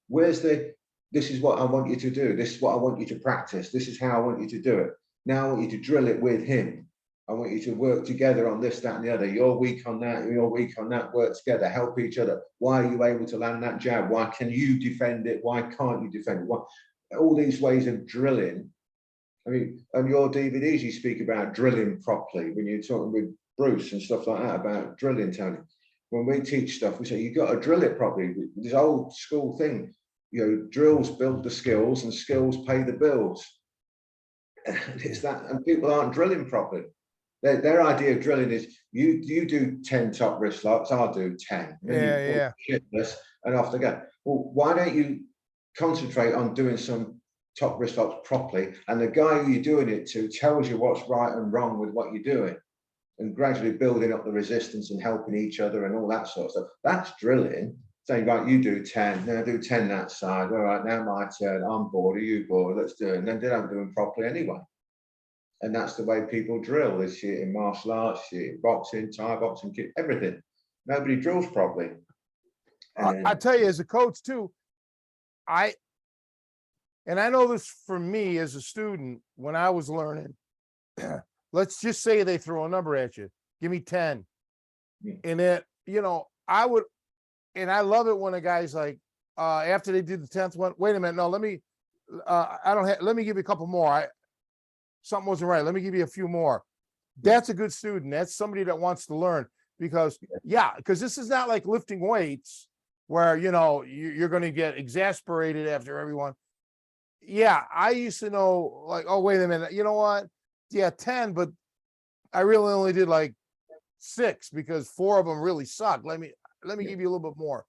Where's the, this is what I want you to do. This is what I want you to practice. This is how I want you to do it. Now I want you to drill it with him. I want you to work together on this, that, and the other. You're weak on that, you're weak on that, work together, help each other. Why are you able to land that jab? Why can you defend it? Why can't you defend it? Why? All these ways of drilling. I mean, on your DVDs, you speak about drilling properly when you're talking with Bruce and stuff like that about drilling, Tony. When we teach stuff, we say, you've got to drill it properly. This old school thing, you know, drills build the skills and skills pay the bills. It's that, and people aren't drilling properly. Their idea of drilling is you do 10 top wrist locks, I'll do 10. Yeah. And off they go. Well, why don't you concentrate on doing some top wrist locks properly? And the guy who you're doing it to tells you what's right and wrong with what you're doing, and gradually building up the resistance and helping each other and all that sort of stuff. That's drilling. Saying, right, you do 10, then I do 10 that side. All right, now my turn. I'm bored. Are you bored? Let's do it. And then they don't do them properly anyway. And that's the way people drill. They see it in martial arts, see it in boxing, Thai boxing, everything. Nobody drills properly. I tell you, as a coach too, I know this for me as a student, when I was learning, let's just say they throw a number at you, give me 10. And then, you know, I would, and I love it when a guy's like, after they did the 10th one, wait a minute, no, let me, let me give you a couple more. Something wasn't right. Let me give you a few more. That's a good student. That's somebody that wants to learn, because because this is not like lifting weights where, you know, you're going to get exasperated after everyone. Yeah. I used to know, like, oh, wait a minute. You know what? Yeah, 10, but I really only did like 6 because 4 of them really suck. Let me give you a little bit more.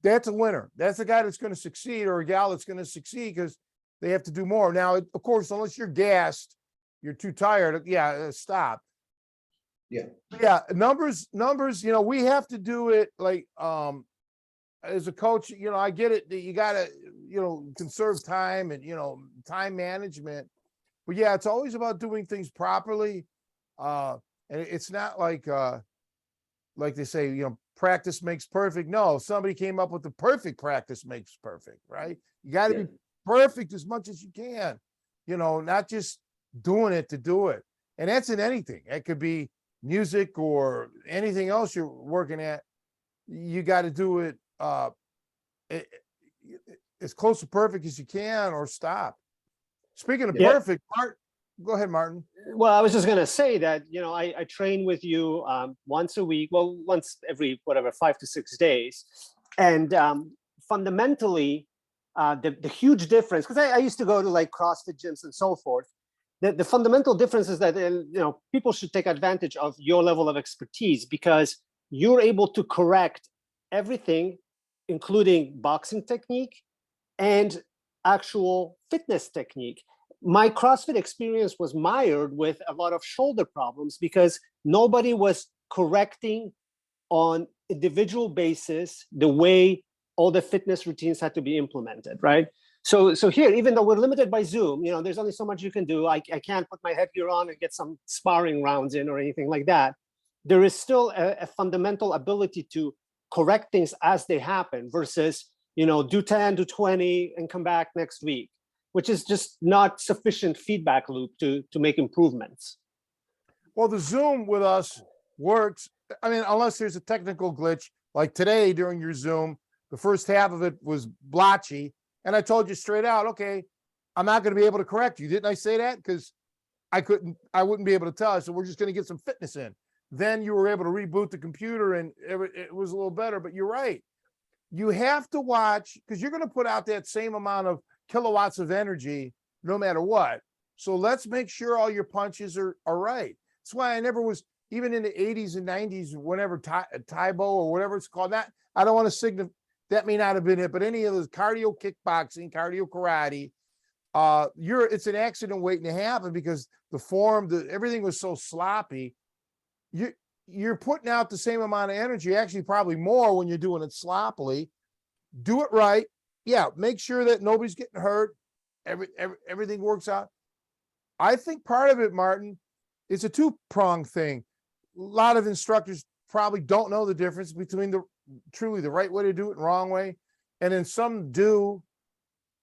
That's a winner. That's a guy that's going to succeed, or a gal that's going to succeed, because they have to do more. Now, of course, unless you're gassed, you're too tired. Yeah, stop. Yeah, numbers, you know, we have to do it like, as a coach, you know, I get it that you got to, you know, conserve time and, you know, time management. But yeah, it's always about doing things properly. And it's not like they say, you know, practice makes perfect. No, somebody came up with the perfect practice makes perfect, right? You got to be perfect as much as you can, you know, not just doing it to do it. And that's in anything. It could be music or anything else you're working at. You got to do it as close to perfect as you can, or stop. Speaking of perfect, go ahead, Martin. Well, I was just going to say that, you know, I train with you once a week, well, once every, 5 to 6 days. And fundamentally, the huge difference, because I used to go to like CrossFit gyms and so forth. The fundamental difference is that people should take advantage of your level of expertise, because you're able to correct everything, including boxing technique and actual fitness technique. My CrossFit experience was mired with a lot of shoulder problems because nobody was correcting on individual basis the way all the fitness routines had to be implemented, right? So here, even though we're limited by Zoom, there's only so much you can do. I can't put my headgear on and get some sparring rounds in or anything like that. There is still a fundamental ability to correct things as they happen versus, do 10, do 20 and come back next week, which is just not sufficient feedback loop to make improvements. Well, the Zoom with us works. I mean, unless there's a technical glitch, like today during your Zoom, the first half of it was blotchy. And I told you straight out, okay, I'm not going to be able to correct you. Didn't I say that? Because I wouldn't be able to tell. So we're just going to get some fitness in. Then you were able to reboot the computer and it was a little better, but you're right. You have to watch, because you're going to put out that same amount of kilowatts of energy no matter what. So let's make sure all your punches are right. That's why I never was, even in the 80s and 90s, whenever Taibo or whatever it's called, that I don't want to signify, that may not have been it, but any of those cardio kickboxing, cardio karate, it's an accident waiting to happen, because the form, everything was so sloppy. You're putting out the same amount of energy, actually probably more when you're doing it sloppily. Do it right. Yeah, make sure that nobody's getting hurt. Everything works out. I think part of it, Martin, is a two-pronged thing. A lot of instructors probably don't know the difference between truly the right way to do it and wrong way. And then some do,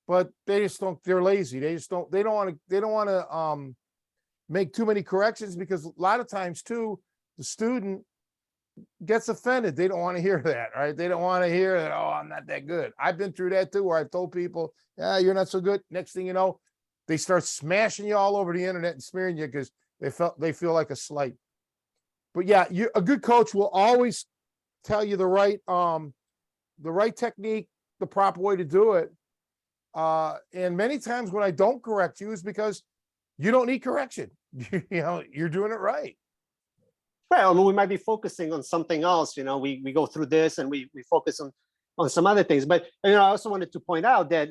but they just don't, they're lazy. They don't want to make too many corrections, because a lot of times too, the student gets offended. They don't want to hear that, right? They don't want to hear that, oh, I'm not that good. I've been through that too, where I've told people, yeah, you're not so good. Next thing you know, they start smashing you all over the internet and smearing you because they feel like a slight. But yeah, a good coach will always tell you the right technique, the proper way to do it. And many times when I don't correct you is because you don't need correction. You're doing it right. Right. I mean, we might be focusing on something else. We go through this and we focus on some other things. But I also wanted to point out that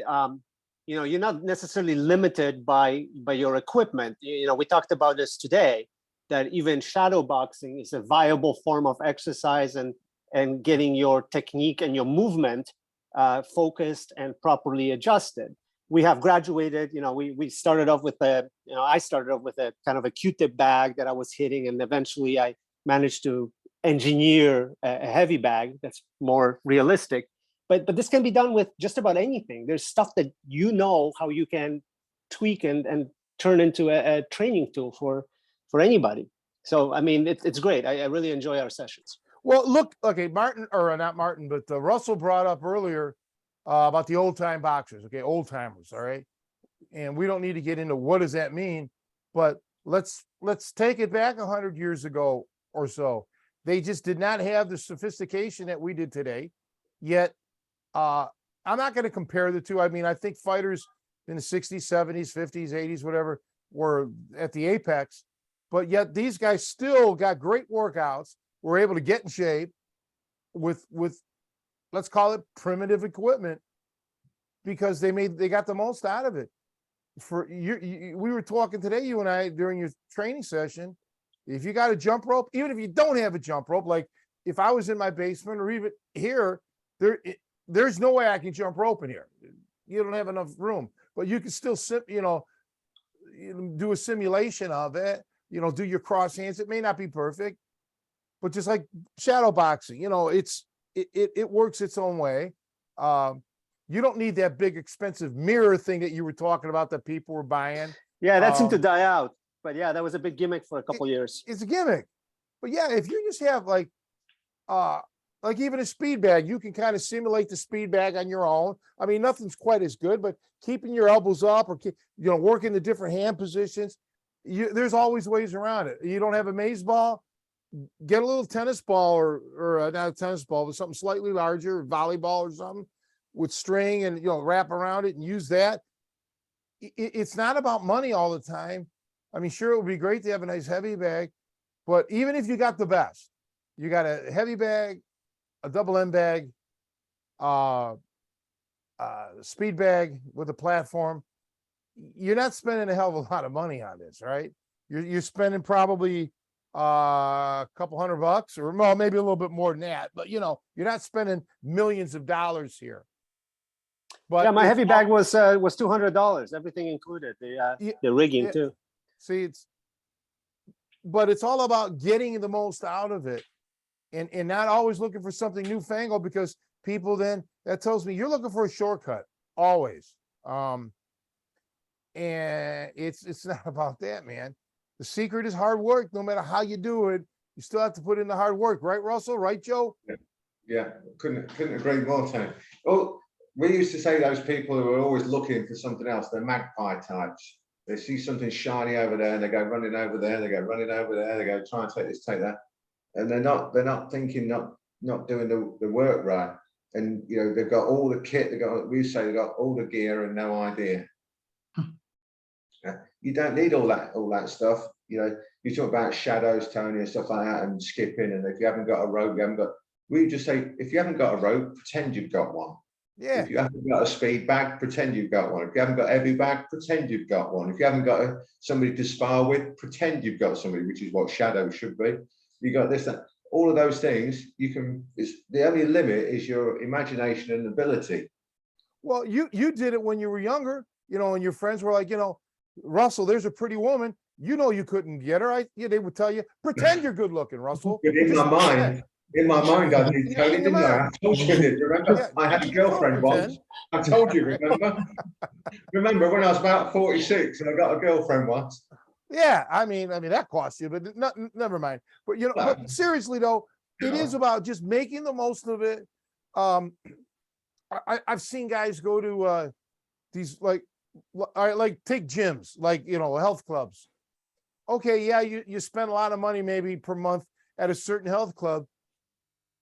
you're not necessarily limited by your equipment. We talked about this today, that even shadow boxing is a viable form of exercise and getting your technique and your movement focused and properly adjusted. We have graduated, we started off with I started off with a kind of a Q-tip bag that I was hitting, and eventually I managed to engineer a heavy bag that's more realistic. But this can be done with just about anything. There's stuff that how you can tweak and turn into a training tool for anybody. So, I mean, it's great. I really enjoy our sessions. Well, look, okay, Martin, or not Martin, but Russell brought up earlier about the old time boxers, okay, old timers, all right? And we don't need to get into what does that mean, but let's take it back 100 years ago or so. They just did not have the sophistication that we did today. Yet, I'm not going to compare the two. I mean, I think fighters in the 60s, 70s, 50s, 80s, whatever, were at the apex, but yet these guys still got great workouts, were able to get in shape with let's call it primitive equipment, because they got the most out of it. We were talking today, you and I, during your training session, if you got a jump rope, even if you don't have a jump rope, like if I was in my basement or even here, there's no way I can jump rope in here. You don't have enough room, but you can still do a simulation of it, do your cross hands. It may not be perfect, but just like shadow boxing, it works its own way. You don't need that big expensive mirror thing that you were talking about that people were buying. Yeah, that seemed to die out. But yeah, that was a big gimmick for a couple years. It's a gimmick. But yeah, if you just have like even a speed bag, you can kind of simulate the speed bag on your own. I mean, nothing's quite as good, but keeping your elbows up or working the different hand positions, there's always ways around it. You don't have a maze ball, get a little tennis ball or not a tennis ball, but something slightly larger, volleyball or something. with string and, wrap around it and use that. It's not about money all the time. I mean, sure, it would be great to have a nice heavy bag, but even if you got the best, you got a heavy bag, a double end bag, speed bag with a platform, you're not spending a hell of a lot of money on this, right? You're spending probably a couple $100 or well, maybe a little bit more than that, but you're not spending millions of dollars here. But Yeah, my it's heavy bag was $200, everything included, Yeah, the rigging yeah. too. See, but it's all about getting the most out of it and not always looking for something newfangled, because people then, that tells me you're looking for a shortcut always. And it's not about that, man. The secret is hard work. No matter how you do it, you still have to put in the hard work, right, Russell? Right, Joe? Yeah, couldn't agree more, Tony. Oh, we used to say those people who are always looking for something else, they're magpie types. They see something shiny over there and they go running over there, they go running over there, they go try and take this, take that. And they're not thinking, not doing the work right. And they've got all the kit, we say they've got all the gear and no idea. You don't need all that stuff. You talk about shadows, Tony, and stuff like that, and skipping. And if you haven't got a rope, we just say, if you haven't got a rope, pretend you've got one. Yeah. If you haven't got a speed bag, pretend you've got one. If you haven't got a heavy bag, pretend you've got one. If you haven't got somebody to spar with, pretend you've got somebody, which is what shadow should be. You got this, that, all of those things. You can. The only limit is your imagination and ability. Well, you did it when you were younger, and your friends were like, Russell, there's a pretty woman. You couldn't get her. They would tell you, pretend you're good looking, Russell. But in my mind, I did, Tony, didn't I? I told you, remember? Yeah, I had a girlfriend once. I told you, remember? Remember when I was about 46 and I got a girlfriend once? Yeah, I mean that costs you, but never mind. But but seriously though, it is about just making the most of it. I've seen guys go to these like take gyms, like health clubs. Okay, yeah, you spend a lot of money maybe per month at a certain health club.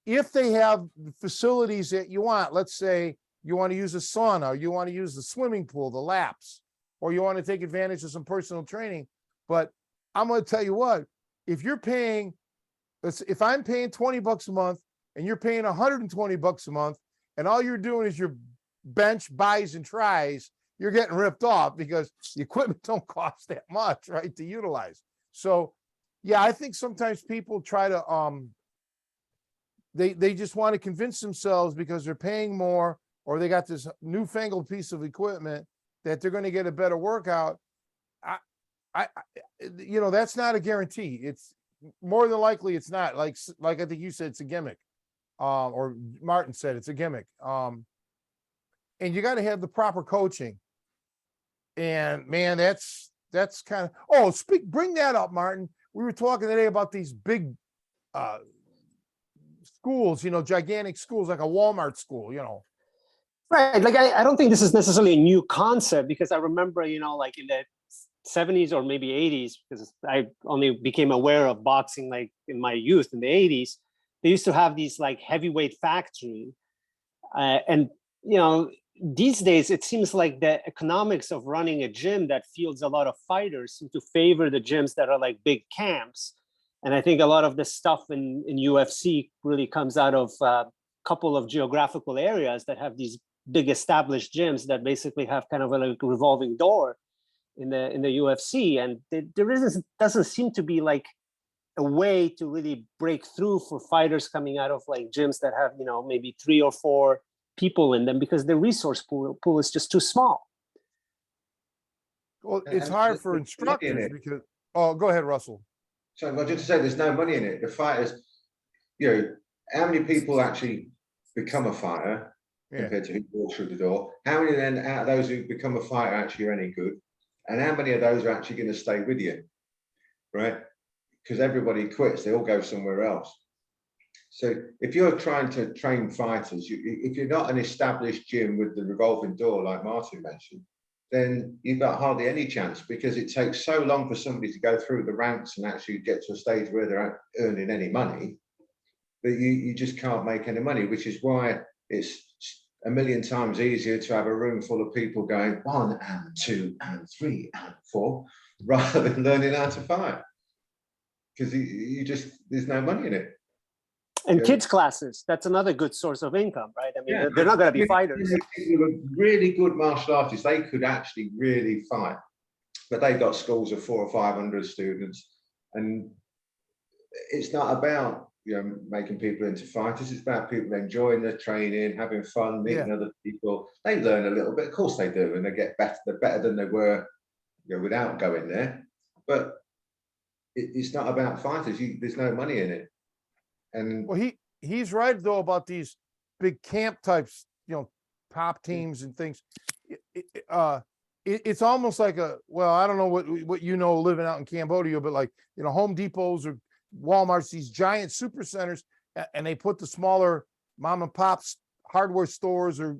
If they have facilities that you want, let's say you want to use a sauna, or you want to use the swimming pool, the laps, or you want to take advantage of some personal training. But I'm going to tell you what, if I'm paying $20 a month and you're paying $120 a month, and all you're doing is your bench, buys, and tries, you're getting ripped off, because the equipment don't cost that much, right, to utilize. So, yeah, I think sometimes people try to, they just want to convince themselves because they're paying more, or they got this newfangled piece of equipment, that they're going to get a better workout. That's not a guarantee. It's more than likely it's not. Like I think you said, it's a gimmick, or Martin said it's a gimmick. And you got to have the proper coaching. And man, that's kind of, bring that up, Martin. We were talking today about these big schools, gigantic schools, like a Walmart school, Right. Like, I don't think this is necessarily a new concept, because I remember, like in the 70s or maybe 80s, because I only became aware of boxing like in my youth in the 80s. They used to have these like heavyweight factory. And, these days, it seems like the economics of running a gym that fields a lot of fighters seem to favor the gyms that are like big camps. And I think a lot of the stuff in UFC really comes out of a couple of geographical areas that have these big established gyms that basically have kind of a revolving door in the UFC. And doesn't seem to be like a way to really break through for fighters coming out of like gyms that have, maybe 3 or 4 people in them, because the resource pool is just too small. Well, it's hard for instructors because, go ahead, Russell. So I just say there's no money in it. The fighters, how many people actually become a fighter compared to who walks through the door? How many then out of those who become a fighter actually are any good? And how many of those are actually going to stay with you, right? Because everybody quits, they all go somewhere else. So if you're trying to train fighters, if you're not an established gym with the revolving door, like Martin mentioned, then you've got hardly any chance, because it takes so long for somebody to go through the ranks and actually get to a stage where they're earning any money, that you just can't make any money, which is why it's a million times easier to have a room full of people going 1 and 2 and 3 and 4 rather than learning how to fight, because you just, there's no money in it. And Yeah. kids classes, that's another good source of income, right? I mean, Yeah. they're not going to be fighters. People who are really good martial artists, they could actually really fight, but they've got schools of 400 or 500 students, and it's not about, you know, making people into fighters. It's about people enjoying their training, having fun, meeting other people. They learn a little bit, of course they do, and they get better. They're better than they were, you know, without going there. But it's not about fighters. There's no money in it. And Well, he's right though about these big camp types, you know, top teams and things. It's almost like well, I don't know what you know living out in Cambodia, but like, you know, Home Depots or Walmart's, these giant super centers, and they put the smaller mom and pops hardware stores or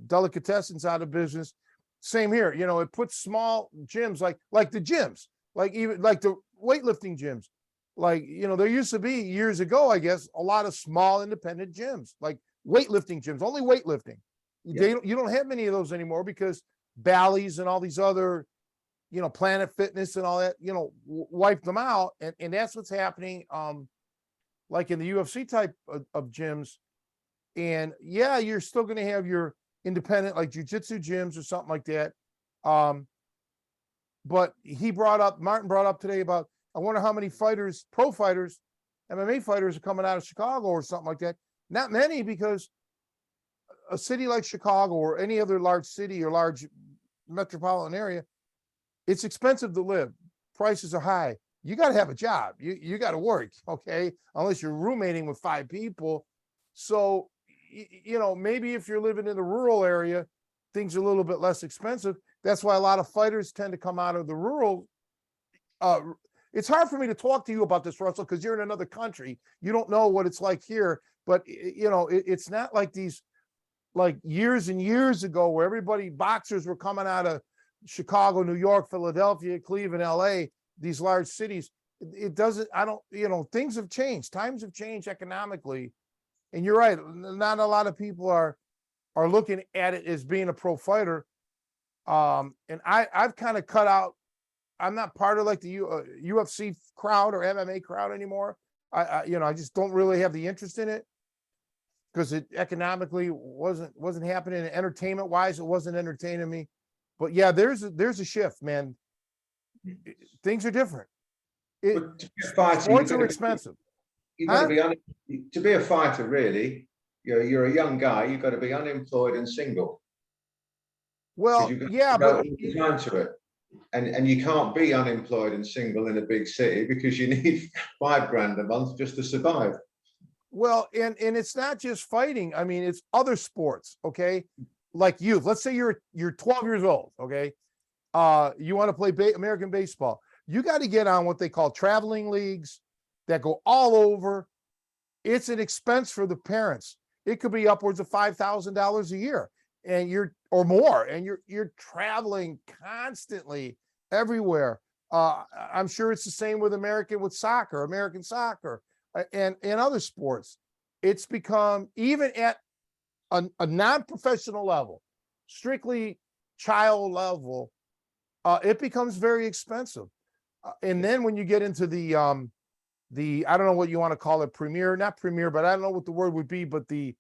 delicatessens out of business. Same here, you know, it puts small gyms like the gyms, like even like the weightlifting gyms. Like, you know, there used to be years ago, I guess, a lot of small independent gyms, like weightlifting gyms, only weightlifting. You don't have many of those anymore because Bally's and all these other, you know, Planet Fitness and all that, you know, wiped them out. And that's what's happening, like in the UFC type of gyms. And yeah, you're still going to have your independent, like jiu-jitsu gyms or something like that. But Martin brought up today about, I wonder how many fighters, pro fighters, MMA fighters are coming out of Chicago or something like that. Not many, because a city like Chicago or any other large city or large metropolitan area, it's expensive to live. Prices are high. You got to have a job. You got to work, okay? Unless you're roommating with 5 people. So, you know, maybe if you're living in a rural area, things are a little bit less expensive. That's why a lot of fighters tend to come out of the rural. It's hard for me to talk to you about this, Russell, because you're in another country. You don't know what it's like here. But, you know, it's not like these, like years and years ago where boxers were coming out of Chicago, New York, Philadelphia, Cleveland, LA, these large cities. It doesn't, you know, things have changed. Times have changed economically. And you're right. Not a lot of people are looking at it as being a pro fighter. And I've kind of cut out. I'm not part of like the UFC crowd or MMA crowd anymore. You know, I just don't really have the interest in it because it economically wasn't happening. Entertainment wise, it wasn't entertaining me. But yeah, there's a shift, man. Things are different. Sports are expensive. You've got to be to be a fighter, really. You're a young guy. You've got to be unemployed and single. Well, yeah, but time to it. And you can't be unemployed and single in a big city because you need $5,000 a month just to survive. Well, and it's not just fighting. I mean, it's other sports, okay? Like youth. Let's say you're 12 years old, okay? You want to play American baseball. You got to get on what they call traveling leagues that go all over. It's an expense for the parents. It could be upwards of $5,000 a year, and or more, and you're traveling constantly everywhere. I'm sure it's the same with American soccer, and other sports. It's become, even at a non-professional level, strictly child level, it becomes very expensive. And then when you get into the I don't know what you want to call it, not premier, but I don't know what the word would be, but the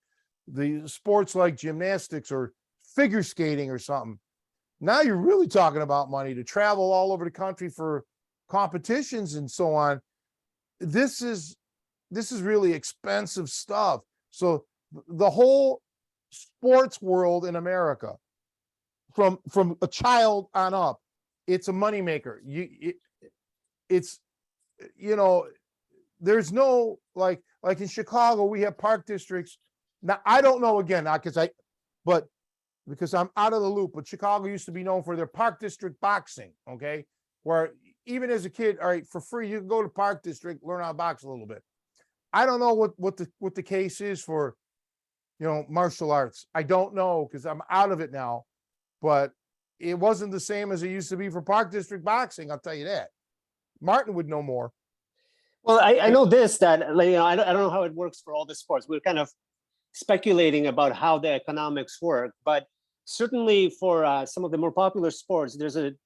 sports like gymnastics or figure skating or something. Now you're really talking about money to travel all over the country for competitions and so on. This is really expensive stuff. So the whole sports world in America, from a child on up, it's a moneymaker. It's, you know, there's no, like in Chicago, we have park districts. Now, I don't know, again, because I'm out of the loop, but Chicago used to be known for their park district boxing, okay? Where even as a kid, all right, for free, you can go to park district, learn how to box a little bit. I don't know what the case is for, you know, martial arts. I don't know, because I'm out of it now, but it wasn't the same as it used to be for park district boxing. I'll tell you that. Martin would know more. Well, I know this, that, like, you know, I don't know how it works for all the sports. We're kind of speculating about how the economics work, but certainly for some of the more popular sports, there's an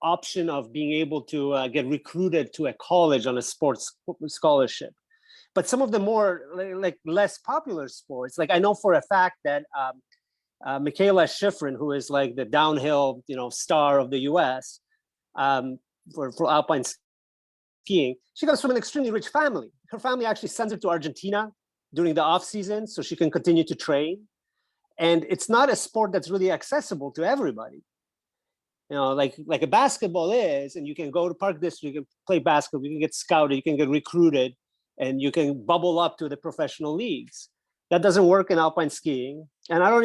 option of being able to get recruited to a college on a sports scholarship. But some of the more like less popular sports, like I know for a fact that Michaela Schifrin, who is like the downhill, star of the U.S. For alpine skiing, she comes from an extremely rich family. Her family actually sends her to Argentina during the off season so she can continue to train. And it's not a sport that's really accessible to everybody. Like a basketball is, and you can go to Park District, you can play basketball, you can get scouted, you can get recruited, and you can bubble up to the professional leagues. That doesn't work in alpine skiing. And I don't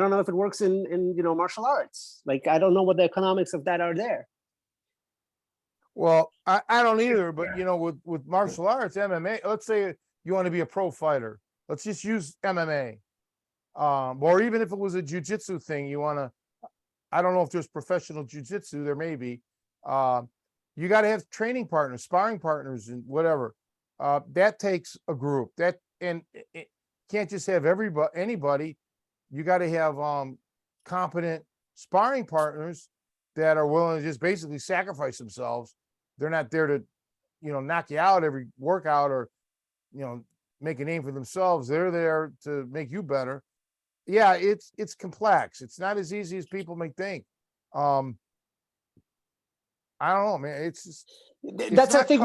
know if it works in martial arts. Like, I don't know what the economics of that are there. Well, I don't either, but with martial arts, MMA, let's say you want to be a pro fighter. Let's just use MMA. Or even if it was a jujitsu thing, I don't know if there's professional jujitsu, there may be. You got to have training partners, sparring partners, and whatever. That takes a group. And it can't just have anybody. You got to have competent sparring partners that are willing to just basically sacrifice themselves. They're not there to, knock you out every workout or, make a name for themselves. They're there to make you better. Yeah, it's complex. It's not as easy as people may think. I don't know, man. It's just that's I think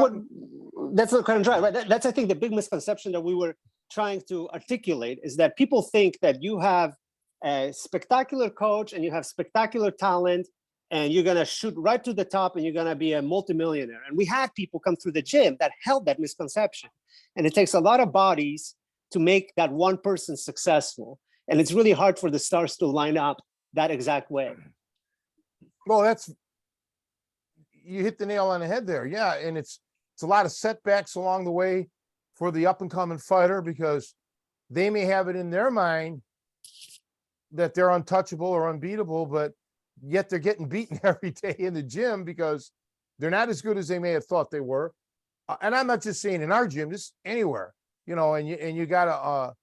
that's not kind of dry, right? That's I think the big misconception that we were trying to articulate is that people think that you have a spectacular coach and you have spectacular talent and you're gonna shoot right to the top and you're gonna be a multimillionaire. And we had people come through the gym that held that misconception. And it takes a lot of bodies to make that one person successful. And it's really hard for the stars to line up that exact way. Well, you hit the nail on the head there. Yeah. And it's a lot of setbacks along the way for the up and coming fighter, because they may have it in their mind that they're untouchable or unbeatable, but yet they're getting beaten every day in the gym because they're not as good as they may have thought they were. And I'm not just saying in our gym, just anywhere, and you gotta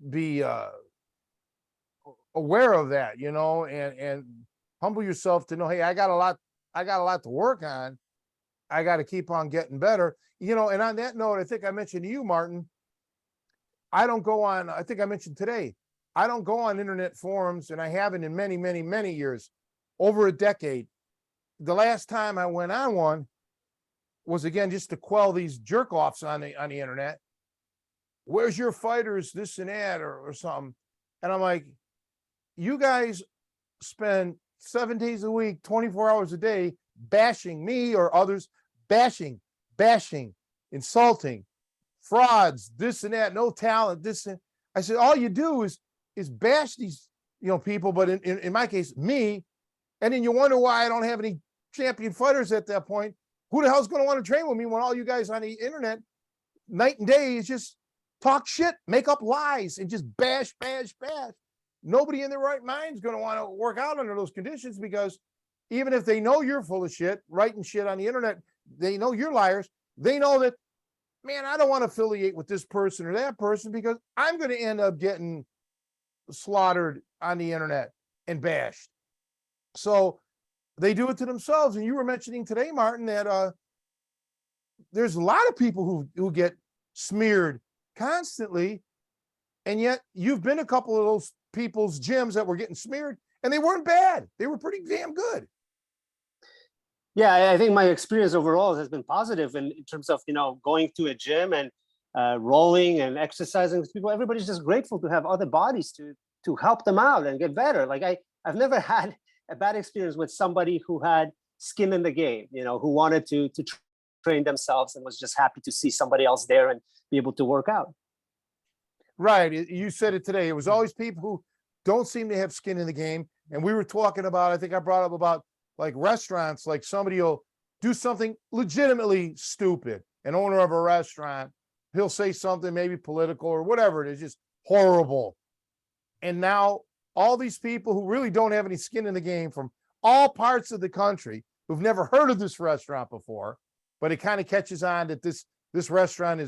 be aware of that, and humble yourself to know, hey, I got a lot to work on. I got to keep on getting better, and on that note, I think I mentioned to you, Martin, I think I mentioned today, I don't go on internet forums, and I haven't in many, many, many years, over a decade. The last time I went on one was, again, just to quell these jerk offs on the internet. Where's your fighters, this and that, or something. And I'm like, you guys spend 7 days a week, 24 hours a day, bashing me or others, bashing, insulting, frauds, this and that, no talent, this and I said, all you do is bash these, people, but in my case, me, and then you wonder why I don't have any champion fighters at that point. Who the hell's going to want to train with me when all you guys on the internet, night and day, is just talk shit, make up lies, and just bash. Nobody in their right mind is going to want to work out under those conditions, because even if they know you're full of shit, writing shit on the internet, they know you're liars. They know that, man, I don't want to affiliate with this person or that person because I'm going to end up getting slaughtered on the internet and bashed. So they do it to themselves. And you were mentioning today, Martin, that there's a lot of people who get smeared constantly. And yet you've been a couple of those people's gyms that were getting smeared, and they weren't bad. They were pretty damn good. Yeah, I think my experience overall has been positive in terms of, going to a gym and rolling and exercising with people. Everybody's just grateful to have other bodies to help them out and get better. Like I've never had a bad experience with somebody who had skin in the game, who wanted to train themselves and was just happy to see somebody else there and be able to work out. Right. You said it today. It was always people who don't seem to have skin in the game. And we were talking about, I think I brought up about like restaurants, like somebody will do something legitimately stupid. An owner of a restaurant, he'll say something maybe political or whatever it is, just horrible. And now all these people who really don't have any skin in the game from all parts of the country, who've never heard of this restaurant before, but it kind of catches on that this restaurant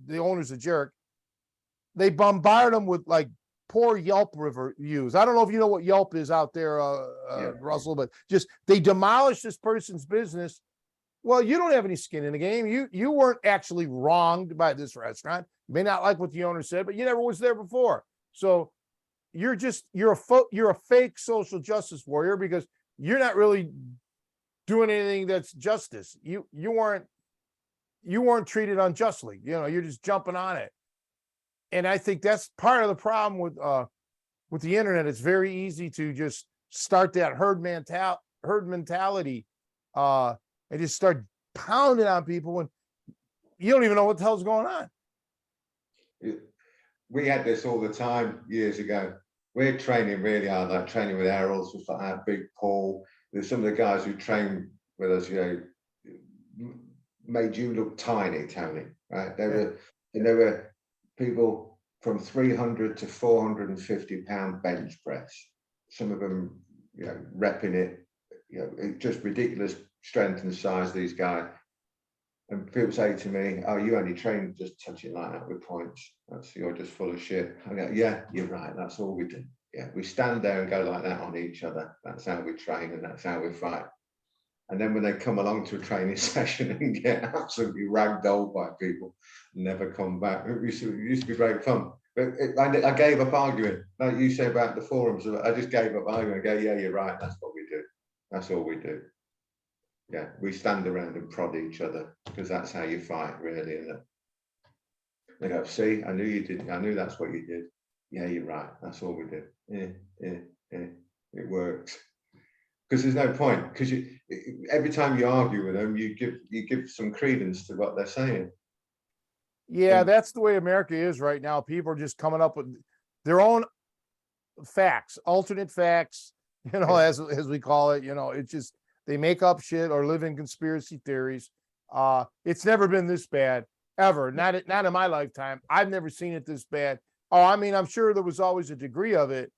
the owner's a jerk. they bombard them with like poor Yelp reviews. I don't know if you know what Yelp is out there, Yeah. Russell, but just they demolish this person's business. Well, you don't have any skin in the game. You weren't actually wronged by this restaurant. You may not like what the owner said, but you never was there before. So you're a fake social justice warrior because you're not really doing anything that's justice. You weren't treated unjustly. You know, you're just jumping on it. And I think that's part of the problem with the internet. It's very easy to just start that herd mentality and just start pounding on people when you don't even know what the hell's going on. We had this all the time years ago. We're training really hard, like training with Errol, stuff like that, Big Paul. There's some of the guys who train with us, you know, made you look tiny, Tony, right? There were people from 300 to 450 pound bench press. Some of them, you know, repping it, you know, just ridiculous strength and size, these guys. And people say to me, oh, you only train just touching like that with points. You're just full of shit. I go, yeah, you're right. That's all we do. Yeah, we stand there and go like that on each other. That's how we train and that's how we fight. And then when they come along to a training session and get absolutely ragdolled by people, never come back. It used to be great fun. But I gave up arguing. Like you say about the forums, I just gave up arguing. I go, yeah, you're right. That's what we do. That's all we do. Yeah, we stand around and prod each other because that's how you fight, really, isn't it? They go, see, I knew you did. I knew that's what you did. Yeah, you're right. That's all we do. Yeah. It works. Because there's no point. Because every time you argue with them, you give some credence to what they're saying. Yeah, that's the way America is right now. People are just coming up with their own facts, alternate facts, you know, as we call it. You know, it's just they make up shit or live in conspiracy theories. It's never been this bad ever. Not in my lifetime. I've never seen it this bad. Oh, I mean, I'm sure there was always a degree of it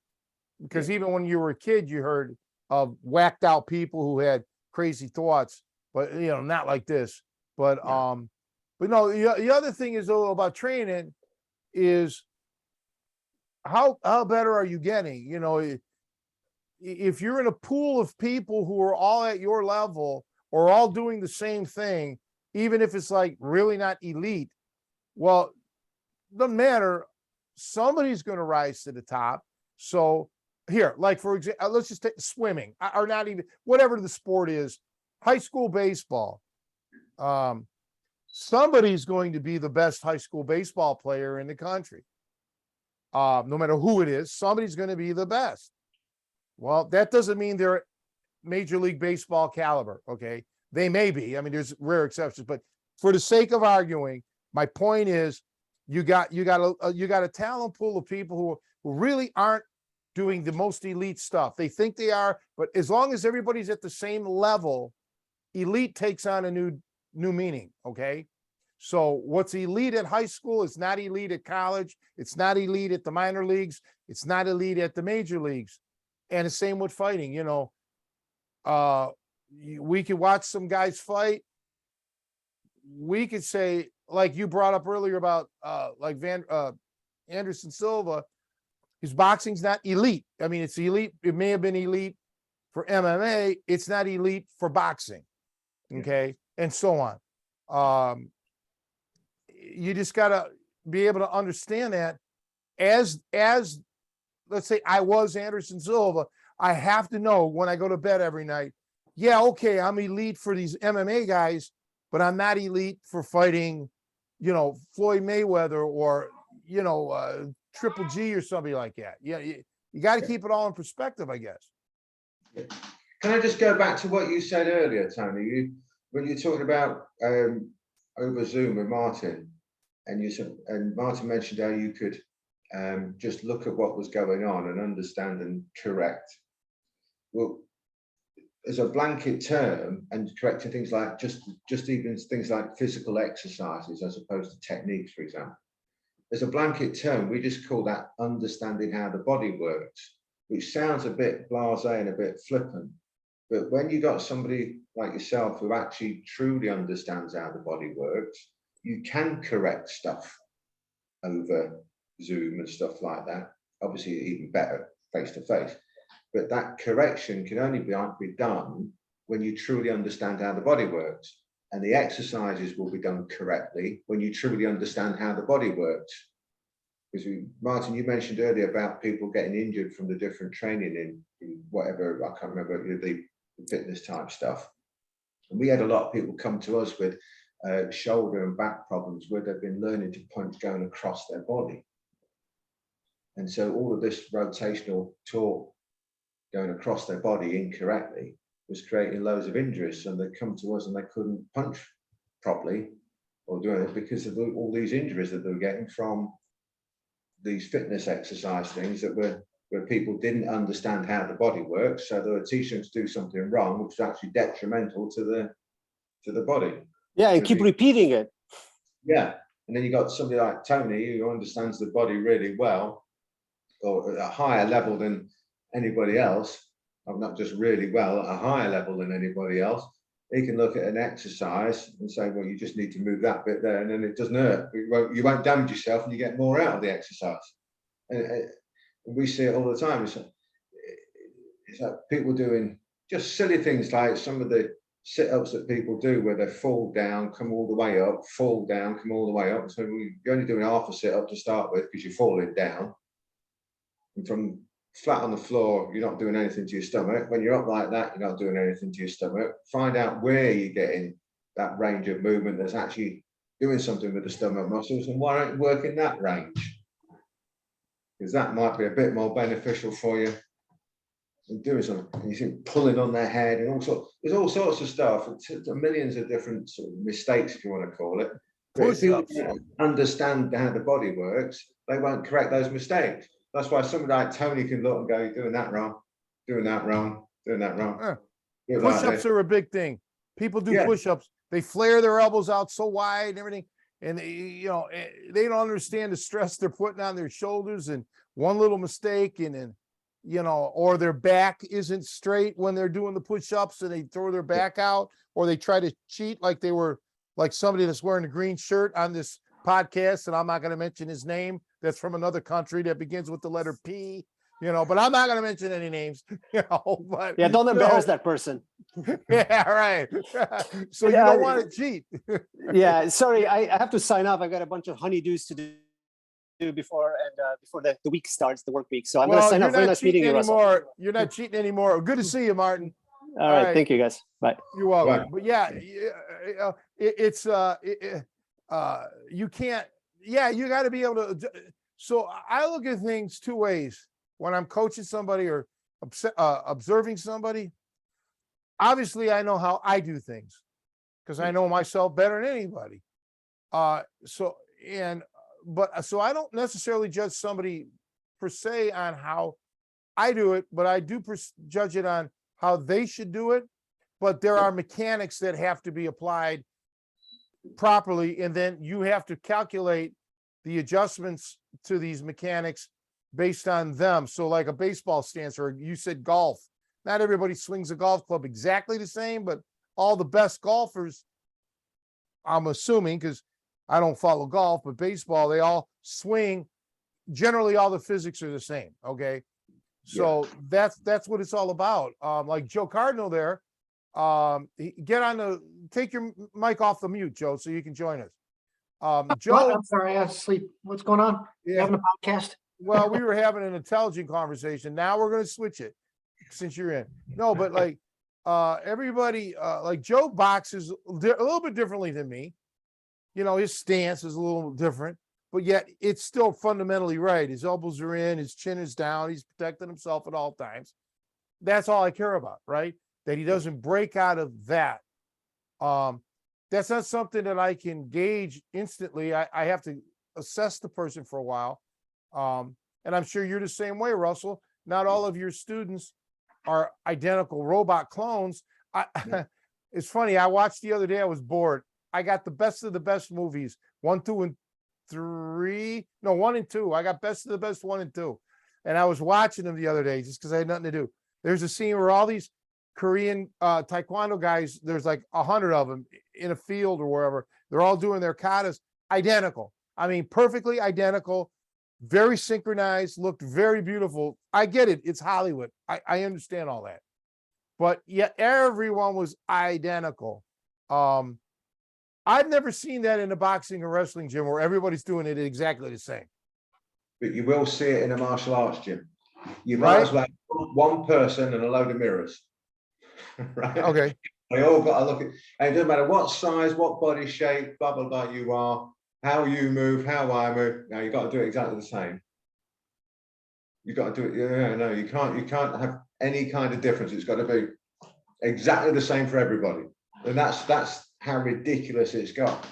because even when you were a kid, you heard of whacked out people who had crazy thoughts, but you know, not like this. But no, the other thing is though about training is how better are you getting? You know, if you're in a pool of people who are all at your level or all doing the same thing, even if it's like really not elite, well, doesn't matter. Somebody's going to rise to the top. So here, like for example, let's just take swimming or not even whatever the sport is, high school baseball. Somebody's going to be the best high school baseball player in the country. No matter who it is, somebody's going to be the best. Well, that doesn't mean they're Major League Baseball caliber. Okay. They may be. I mean, there's rare exceptions, but for the sake of arguing, my point is you got a talent pool of people who really aren't doing the most elite stuff. They think they are, but as long as everybody's at the same level, elite takes on a new meaning. Okay. So what's elite at high school is not elite at college. It's not elite at the minor leagues. It's not elite at the major leagues. And the same with fighting, you know, we could watch some guys fight. We could say, like you brought up earlier about like Anderson Silva, his boxing's not elite. I mean, it's elite. It may have been elite for MMA. It's not elite for boxing. Okay. And so on. You just got to be able to understand that as let's say I was Anderson Silva, I have to know when I go to bed every night, yeah, okay, I'm elite for these MMA guys, but I'm not elite for fighting, you know, Floyd Mayweather or, you know, Triple G or somebody like that. Yeah, you got to keep it all in perspective, I guess. Can I just go back to what you said earlier, Tony? When you talked about over Zoom with Martin, and you said, and Martin mentioned how you could just look at what was going on and understand and correct. Well, as a blanket term, and correcting things like just even things like physical exercises as opposed to techniques, for example. As a blanket term, we just call that understanding how the body works, which sounds a bit blasé and a bit flippant. But when you got somebody like yourself who actually truly understands how the body works, you can correct stuff over Zoom and stuff like that. Obviously, even better face to face. But that correction can only be done when you truly understand how the body works. And the exercises will be done correctly when you truly understand how the body works. Because Martin, you mentioned earlier about people getting injured from the different training in whatever, I can't remember, the fitness type stuff. And we had a lot of people come to us with shoulder and back problems where they've been learning to punch going across their body. And so all of this rotational torque going across their body incorrectly was creating loads of injuries. And they come to us and they couldn't punch properly or do it because of all these injuries that they were getting from these fitness exercise things that were where people didn't understand how the body works. So they were teaching to do something wrong, which was actually detrimental to the body. Yeah, and keep repeating it. Yeah. And then you got somebody like Tony who understands the body really well, or at a higher level than anybody else. I'm not just really well, at a higher level than anybody else. He can look at an exercise and say, well, you just need to move that bit there, and then it doesn't hurt. You won't damage yourself, and you get more out of the exercise. And we see it all the time. It's like people doing just silly things like some of the sit-ups that people do where they fall down, come all the way up, fall down, come all the way up. So you're only doing half a sit-up to start with because you're falling down. And from flat on the floor, you're not doing anything to your stomach. When you're up like that, you're not doing anything to your stomach. Find out where you're getting that range of movement that's actually doing something with the stomach muscles, and why aren't you working that range? Because that might be a bit more beneficial for you than doing something. And you think pulling on their head and all sorts. There's all sorts of stuff. Millions of different sort of mistakes, if you want to call it. But if people don't understand how the body works, they won't correct those mistakes. That's why somebody like Tony can look and go, you're doing that wrong, doing that wrong, doing that wrong. Push-ups are a big thing. People do push-ups. They flare their elbows out so wide and everything. And they don't understand the stress they're putting on their shoulders, and one little mistake and then, or their back isn't straight when they're doing the push-ups and they throw their back out, or they try to cheat like they were like somebody that's wearing a green shirt on this podcast. And I'm not going to mention his name. That's from another country that begins with the letter P, but I'm not going to mention any names, but yeah, don't embarrass that person. Yeah, right. So you don't want to cheat. Yeah, sorry, I have to sign off. I got a bunch of honeydews to do before the week starts, the work week. So I'm going to sign off. Very nice meeting you, Russell. You're not cheating anymore. Good to see you, Martin. All right. Thank you, guys. Bye. You're welcome. But yeah, you can't. Yeah, you got to be able to. So I look at things two ways when I'm coaching somebody or observing somebody. Obviously, I know how I do things because I know myself better than anybody. So I don't necessarily judge somebody per se on how I do it, but I do judge it on how they should do it. But there are mechanics that have to be applied properly, and then you have to calculate the adjustments to these mechanics based on them. So like a baseball stance, or you said golf. Not everybody swings a golf club exactly the same, but all the best golfers, I'm assuming, because I don't follow golf, but baseball, they all swing. Generally, all the physics are the same. Okay. So that's what it's all about. Like Joe Cardinal there, take your mic off the mute, Joe, so you can join us. Joe, I'm sorry, I was asleep. What's going on? You having a podcast? Well, we were having an intelligent conversation. Now we're going to switch it since you're in. No, but like everybody, like Joe boxes a little bit differently than me. His stance is a little different, but yet it's still fundamentally right. His elbows are in, his chin is down. He's protecting himself at all times. That's all I care about, right? That he doesn't break out of that. That's not something that I can gauge instantly. I have to assess the person for a while. And I'm sure you're the same way, Russell. Not all of your students are identical robot clones. It's funny. I watched the other day. I was bored. I got the best of the best movies, 1, 2, and 3. No, 1 and 2. I got best of the best 1 and 2. And I was watching them the other day just because I had nothing to do. There's a scene where all these Korean taekwondo guys, there's like 100 of them in a field or wherever. They're all doing their katas identical. I mean, perfectly identical. very synchronized, looked very beautiful. I get it. It's Hollywood. I understand all that. But yet everyone was identical. I've never seen that in a boxing or wrestling gym where everybody's doing it exactly the same. But you will see it in a martial arts gym. You might as well have one person and a load of mirrors. Right? Okay. They all got to look at, and it doesn't matter what size, what body shape, blah, blah, blah you are, how you move, how I move. Now you've got to do it exactly the same. You've got to do it. Yeah, no, you can't have any kind of difference. It's got to be exactly the same for everybody. And that's how ridiculous it's got.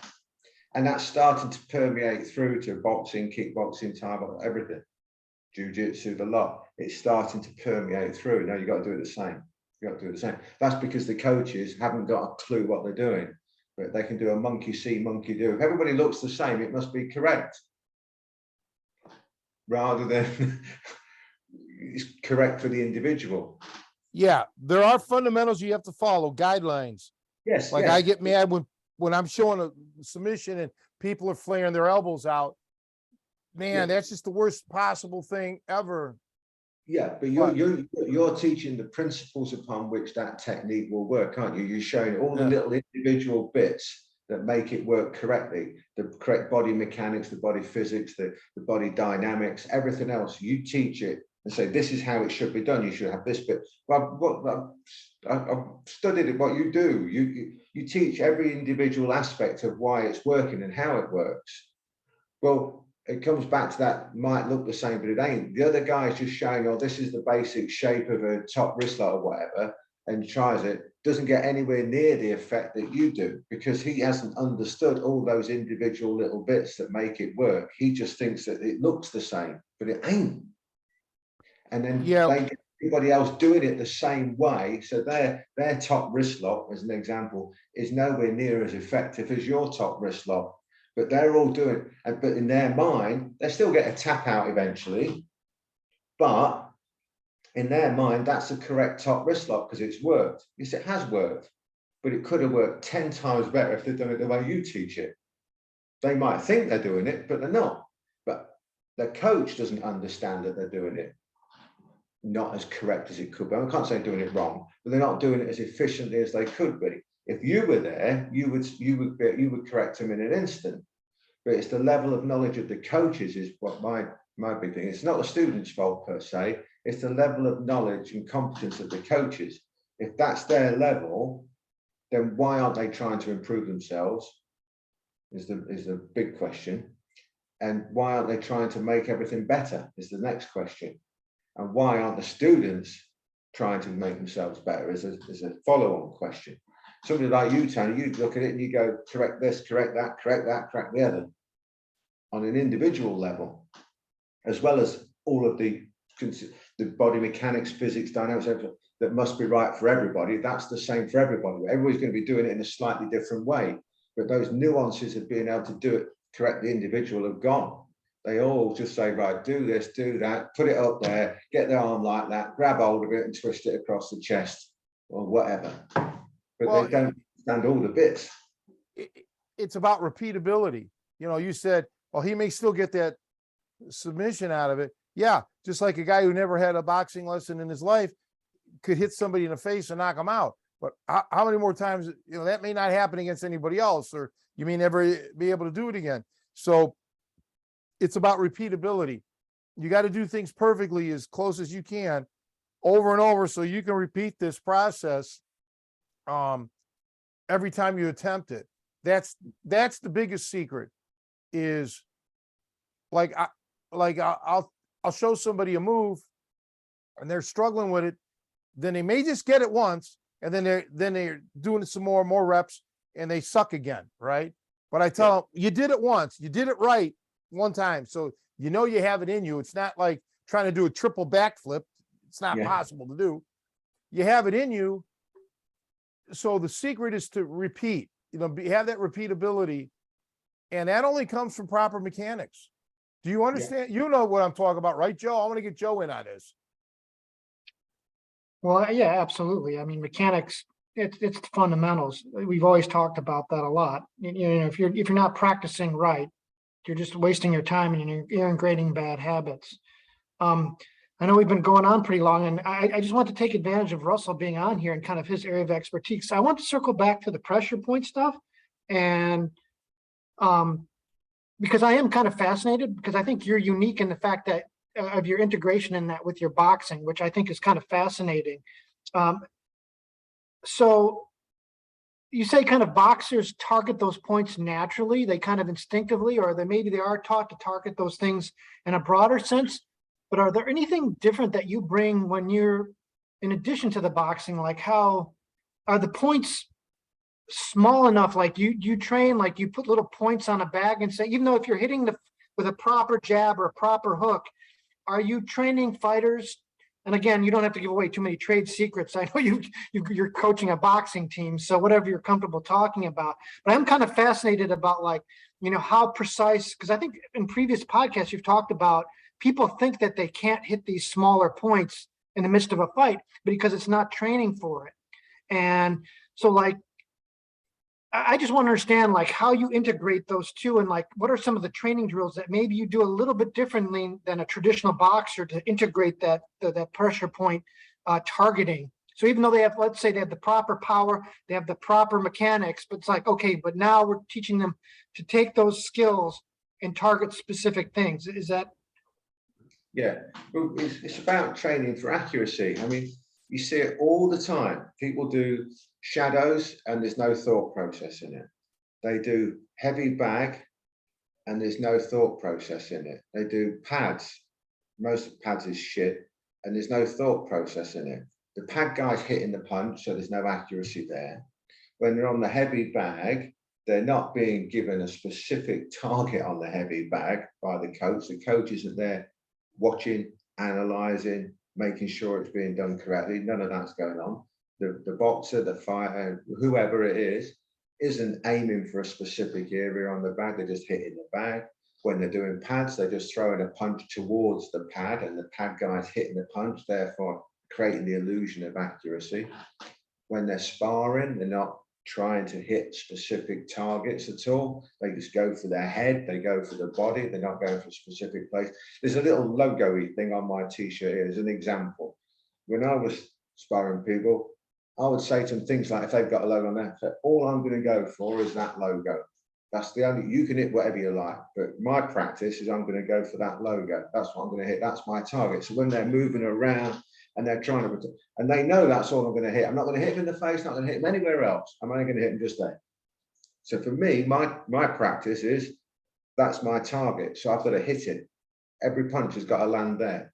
And that's starting to permeate through to boxing, kickboxing, Thai, everything. Jiu-jitsu, the lot. It's starting to permeate through. Now you've got to do it the same. You got to do it the same. That's because the coaches haven't got a clue what they're doing, but they can do a monkey see, monkey do. If everybody looks the same, it must be correct, rather than it's correct for the individual. Yeah, there are fundamentals you have to follow, guidelines. Yes. Like yes. I get mad when I'm showing a submission and people are flaring their elbows out. Man, that's just the worst possible thing ever. Yeah, but you're teaching the principles upon which that technique will work, aren't you? You're showing all the little individual bits that make it work correctly, the correct body mechanics, the body physics, the body dynamics, everything else. You teach it and say, this is how it should be done. You should have this bit. Well, I've studied it, what you do. You teach every individual aspect of why it's working and how it works. Well, it comes back to that might look the same, but it ain't. The other guy is just showing, oh, this is the basic shape of a top wristlet or whatever, and tries it, doesn't get anywhere near the effect that you do because he hasn't understood all those individual little bits that make it work. He just thinks that it looks the same, but it ain't. And then they get everybody else doing it the same way. So their top wristlet, as an example, is nowhere near as effective as your top wristlet. But they're all doing it, but in their mind, they still get a tap out eventually. But in their mind, that's the correct top wristlet because it's worked. Yes, it has worked, but it could have worked 10 times better if they'd done it the way you teach it. They might think they're doing it, but they're not. But the coach doesn't understand that they're doing it not as correct as it could be. I can't say doing it wrong, but they're not doing it as efficiently as they could be. If you were there, you would correct them in an instant. But it's the level of knowledge of the coaches is what my big thing. It's not the student's fault per se. It's the level of knowledge and competence of the coaches. If that's their level, then why aren't they trying to improve themselves? Is the big question. And why aren't they trying to make everything better? Is the next question. And why aren't the students trying to make themselves better? Is a follow-on question. Somebody like you, Tony, you look at it and you go, correct this, correct that, correct the other, on an individual level, as well as all of the body mechanics, physics, dynamics, everything that must be right for everybody. That's the same for everybody. Everybody's going to be doing it in a slightly different way, but those nuances of being able to do it correct, the individual have gone. They all just say, right, do this, do that, put it up there, get their arm like that, grab hold of it and twist it across the chest or whatever. But they don't understand all the bits. It's about repeatability. You know, you said, well, he may still get that submission out of it. Yeah, just like a guy who never had a boxing lesson in his life could hit somebody in the face and knock them out. But how many more times, you know, that may not happen against anybody else, or you may never be able to do it again. So it's about repeatability. You got to do things perfectly as close as you can over and over so you can repeat this process every time you attempt it. That's the biggest secret. Is I'll show somebody a move and they're struggling with it, then they may just get it once and then they're doing some more reps and they suck again, right? But I tell them, you did it once, you did it right one time, so you know you have it in you. It's not like trying to do a triple backflip. It's not possible to do. You have it in you. So the secret is to repeat, you know, have that repeatability, and that only comes from proper mechanics. Do you understand? You know what I'm talking about, right, Joe? I want to get Joe in on this. Well, yeah, absolutely. I mean, mechanics, it's the fundamentals. We've always talked about that a lot. You know, if you're not practicing right, you're just wasting your time and you're ingraining bad habits. I know we've been going on pretty long, and I just want to take advantage of Russell being on here and kind of his area of expertise. So I want to circle back to the pressure point stuff, and because I am kind of fascinated, because I think you're unique in the fact that of your integration in that with your boxing, which I think is kind of fascinating. So you say kind of boxers target those points naturally, they kind of instinctively, or maybe they are taught to target those things in a broader sense. But are there anything different that you bring when you're, in addition to the boxing, like how are the points small enough, like you train, like you put little points on a bag and say, even though if you're hitting with a proper jab or a proper hook, are you training fighters? And again, you don't have to give away too many trade secrets. I know you're coaching a boxing team, so whatever you're comfortable talking about. But I'm kind of fascinated about, like, how precise, because I think in previous podcasts you've talked about people think that they can't hit these smaller points in the midst of a fight because it's not training for it. And so, like, I just want to understand, like, how you integrate those two, and like what are some of the training drills that maybe you do a little bit differently than a traditional boxer to integrate that pressure point targeting. So even though they have, let's say they have the proper power, they have the proper mechanics, but it's like, okay, but now we're teaching them to take those skills and target specific things. Is that? Yeah, well, it's about training for accuracy. I mean, you see it all the time. People do shadows and there's no thought process in it. They do heavy bag and there's no thought process in it. They do pads. Most of pads is shit and there's no thought process in it. The pad guy's hitting the punch, so there's no accuracy there. When they're on the heavy bag, they're not being given a specific target on the heavy bag by the coach. The coach isn't there watching, analyzing, making sure it's being done correctly. None of that's going on. The boxer, the fighter, whoever it is, isn't aiming for a specific area on the bag. They're just hitting the bag. When they're doing pads, they're just throwing a punch towards the pad and the pad guy's hitting the punch, therefore creating the illusion of accuracy. When they're sparring, they're not trying to hit specific targets at all. They just go for their head, they go for the body, they're not going for a specific place. There's a little logo-y thing on my t-shirt here as an example. When I was sparring people, I would say to them things like, if they've got a logo on there, all I'm going to go for is that logo. That's the only, you can hit whatever you like, but my practice is I'm going to go for that logo. That's what I'm going to hit. That's my target. So when they're moving around and they're trying to, and they know that's all I'm going to hit. I'm not going to hit them in the face, not going to hit them anywhere else. I'm only going to hit them just there. So for me, my practice is that's my target. So I've got to hit it. Every punch has got to land there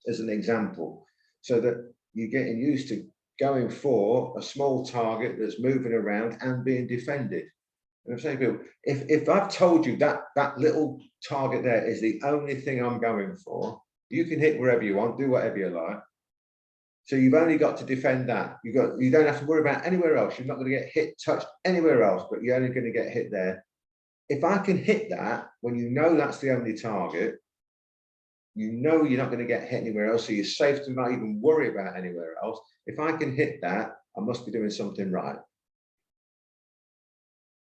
as an example, so that you're getting used to going for a small target that's moving around and being defended. And I'm saying, people, if I've told you that that little target there is the only thing I'm going for, you can hit wherever you want, do whatever you like. So you've only got to defend that. You don't have to worry about anywhere else. You're not going to get hit, touched anywhere else, but you're only going to get hit there. If I can hit that, when you know that's the only target, you know you're not going to get hit anywhere else, so you're safe to not even worry about anywhere else. If I can hit that, I must be doing something right.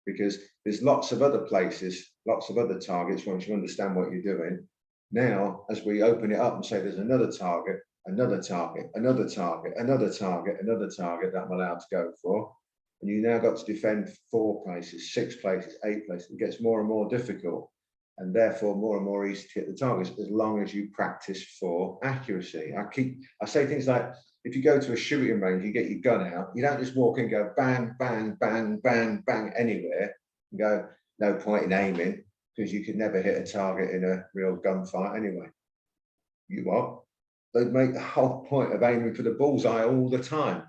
Because there's lots of other places, lots of other targets once you understand what you're doing. Now, as we open it up and say there's another target, another target, another target, another target, another target that I'm allowed to go for, and you now got to defend 4 places, 6 places, 8 places, it gets more and more difficult, and therefore more and more easy to hit the targets as long as you practice for accuracy. I say things like, if you go to a shooting range, you get your gun out, you don't just walk in and go bang, bang, bang, bang, bang anywhere and go, no point in aiming, because you could never hit a target in a real gunfight anyway. You what? They make the whole point of aiming for the bullseye all the time.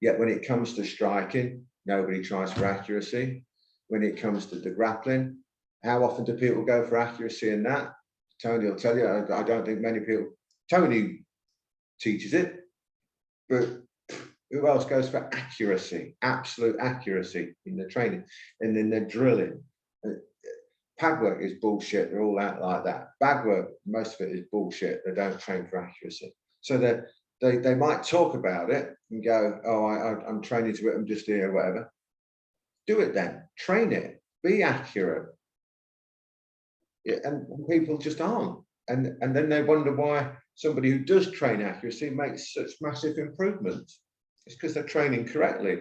Yet when it comes to striking, nobody tries for accuracy. When it comes to the grappling, how often do people go for accuracy in that? Tony will tell you, I don't think many people, Tony teaches it, but who else goes for accuracy, absolute accuracy in the training and in the drilling? Pad work is bullshit. They're all out like that. Bag work, most of it is bullshit. They don't train for accuracy. So they might talk about it and go, oh, I'm training to it. I'm just here, whatever. Do it then. Train it. Be accurate. Yeah, and people just aren't. And then they wonder why somebody who does train accuracy makes such massive improvements. It's because they're training correctly.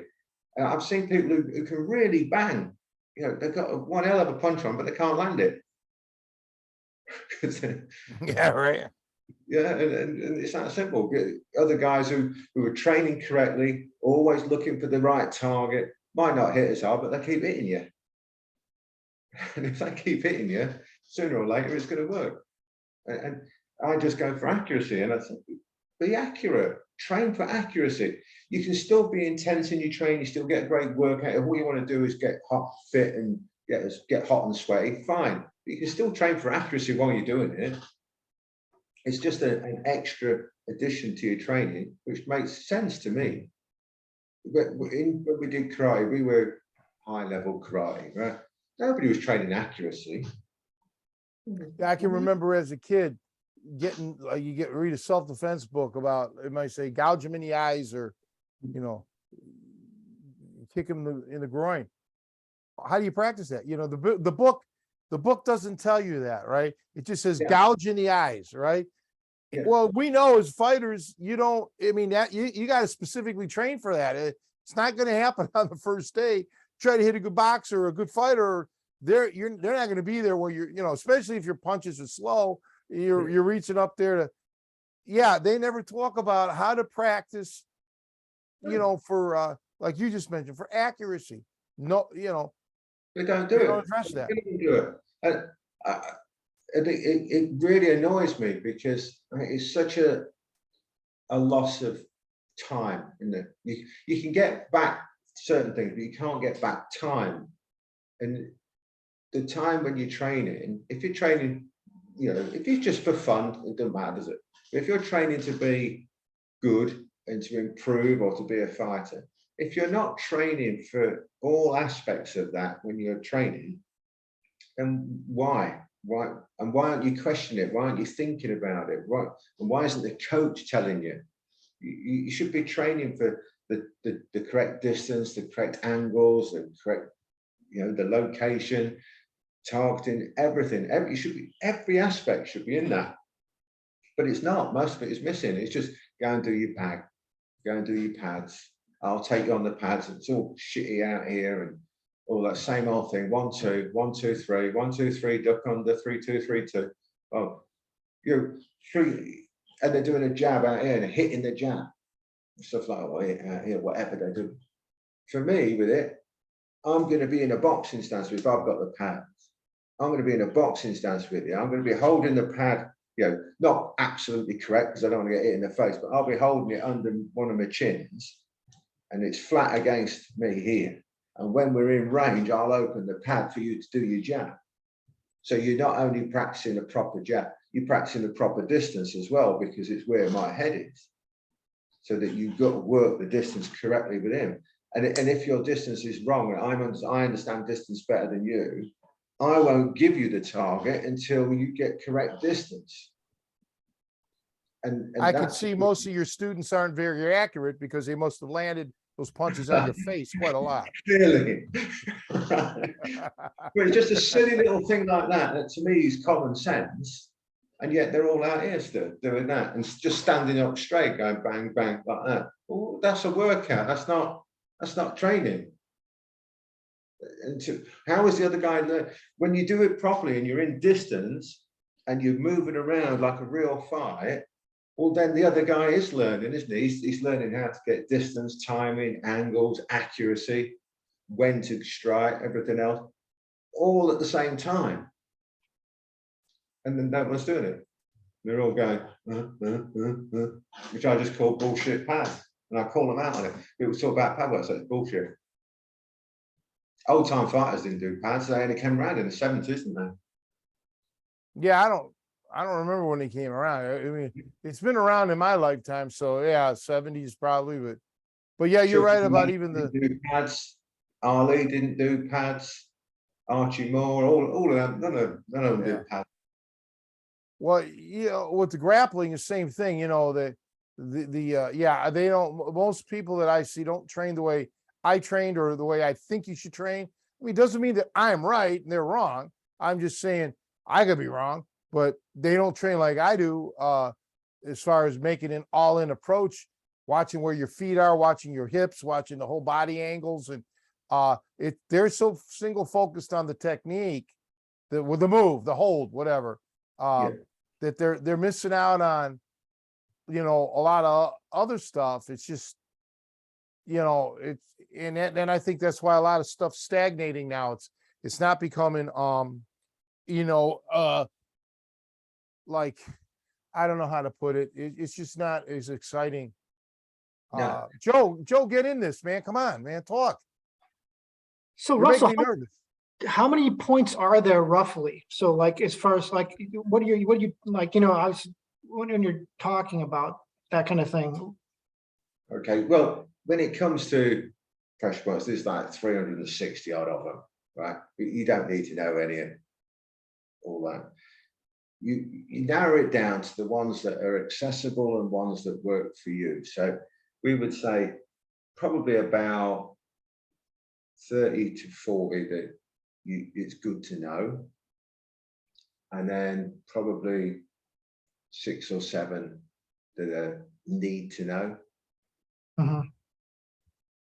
I've seen people who can really bang. You know, they've got one hell of a punch on, but they can't land it. Yeah, right. Yeah, and it's that simple. Other guys who are training correctly, always looking for the right target, might not hit as hard, but they keep hitting you. And if they keep hitting you, sooner or later it's going to work. And I just go for accuracy, and I think, be accurate, train for accuracy. You can still be intense in your training, you still get a great workout. If all you want to do is get hot, fit, and get hot and sweaty, fine. But you can still train for accuracy while you're doing it. It's just an extra addition to your training, which makes sense to me. When we did karate, we were high-level karate, right? Nobody was training accuracy. Yeah, I can remember as a kid getting read a self-defense book about, it might say gouge him in the eyes, or kick him in the groin. How do you practice that? The book doesn't tell you that, right? It just says gouge in the eyes, right? Yeah. Well, we know as fighters, you got to specifically train for that. It's not going to happen on the first day. Try to hit a good boxer or a good fighter, they're not going to be there where especially if your punches are slow, you're reaching up there to, they never talk about how to practice, for like you just mentioned, for accuracy. No, they don't do it. Don't address that. They don't do it. And it really annoys me, because it's such a loss of time, isn't it? You can get back certain things, but you can't get back time. And the time when you're training, if you're training, if it's just for fun, it doesn't matter, does it? But if you're training to be good and to improve or to be a fighter, if you're not training for all aspects of that when you're training, then why? And why aren't you questioning it? Why aren't you thinking about it? Right? And why isn't the coach telling you? You should be training for the correct distance, the correct angles, the correct, the location, targeting, everything. Every aspect should be in that. But it's not. Most of it is missing. It's just go and do your bag, go and do your pads. I'll take you on the pads. It's all shitty out here, and all that same old thing. 1, 2, 1, 2, 3, 1, 2, 3, duck under, 3, 2, 3, 2. Oh, you're free, and they're doing a jab out here and hitting the jab. Stuff like out here, whatever they do. For me, with it, I'm going to be in a boxing stance if I've got the pads. I'm going to be in a boxing stance with you. I'm going to be holding the pad, not absolutely correct, because I don't want to get hit in the face, but I'll be holding it under one of my chins, and it's flat against me here. And when we're in range, I'll open the pad for you to do your jab. So you're not only practicing a proper jab, you're practicing the proper distance as well, because it's where my head is. So that you've got to work the distance correctly with him. And if your distance is wrong, and I understand distance better than you, I won't give you the target until you get correct distance. And I could see most of your students aren't very accurate, because they must have landed those punches on your face quite a lot. Clearly. But it's just a silly little thing like that to me is common sense. And yet they're all out here still doing that and just standing up straight, going bang, bang, like that. Well, that's a workout. That's not training. And how is the other guy learn? When you do it properly and you're in distance and you're moving around like a real fight, well, then the other guy is learning, isn't he? He's learning how to get distance, timing, angles, accuracy, when to strike, everything else, all at the same time. And then no one's doing it. They're all going, which I just call bullshit pads. And I call them out on it. People talk about pad work, so it's bullshit. Old time fighters didn't do pads. They only came around in the 70s, didn't they? Yeah, I don't remember when they came around. I mean, it's been around in my lifetime, so yeah, 70s probably. But yeah, you're right about even the pads. Ali didn't do pads. Archie Moore, all of them, none of them did pads. Well, with the grappling, the same thing. They don't. Most people that I see don't train the way I trained or the way I think you should train. I mean, it doesn't mean that I'm right and they're wrong. I'm just saying I could be wrong, but they don't train like I do, as far as making an all-in approach, watching where your feet are, watching your hips, watching the whole body angles. And they're so single focused on the technique, with the move, the hold, whatever, Yeah. that they're missing out on, a lot of other stuff. It's just, and I think that's why a lot of stuff's stagnating now. It's not becoming, like, I don't know how to put it. It's just not as exciting. No. Joe, get in this, man. Come on, man, talk. So You're Russell, making me nervous. how many points are there roughly? So like, as far as like, what do you like, I was when you're talking about that kind of thing. Okay, well, when it comes to pressure points, there's like 360 odd of them, right? You don't need to know any of all that. You narrow it down to the ones that are accessible and ones that work for you. So we would say probably about 30 to 40 that it's good to know, and then probably 6 or 7 that are need to know. Mhm.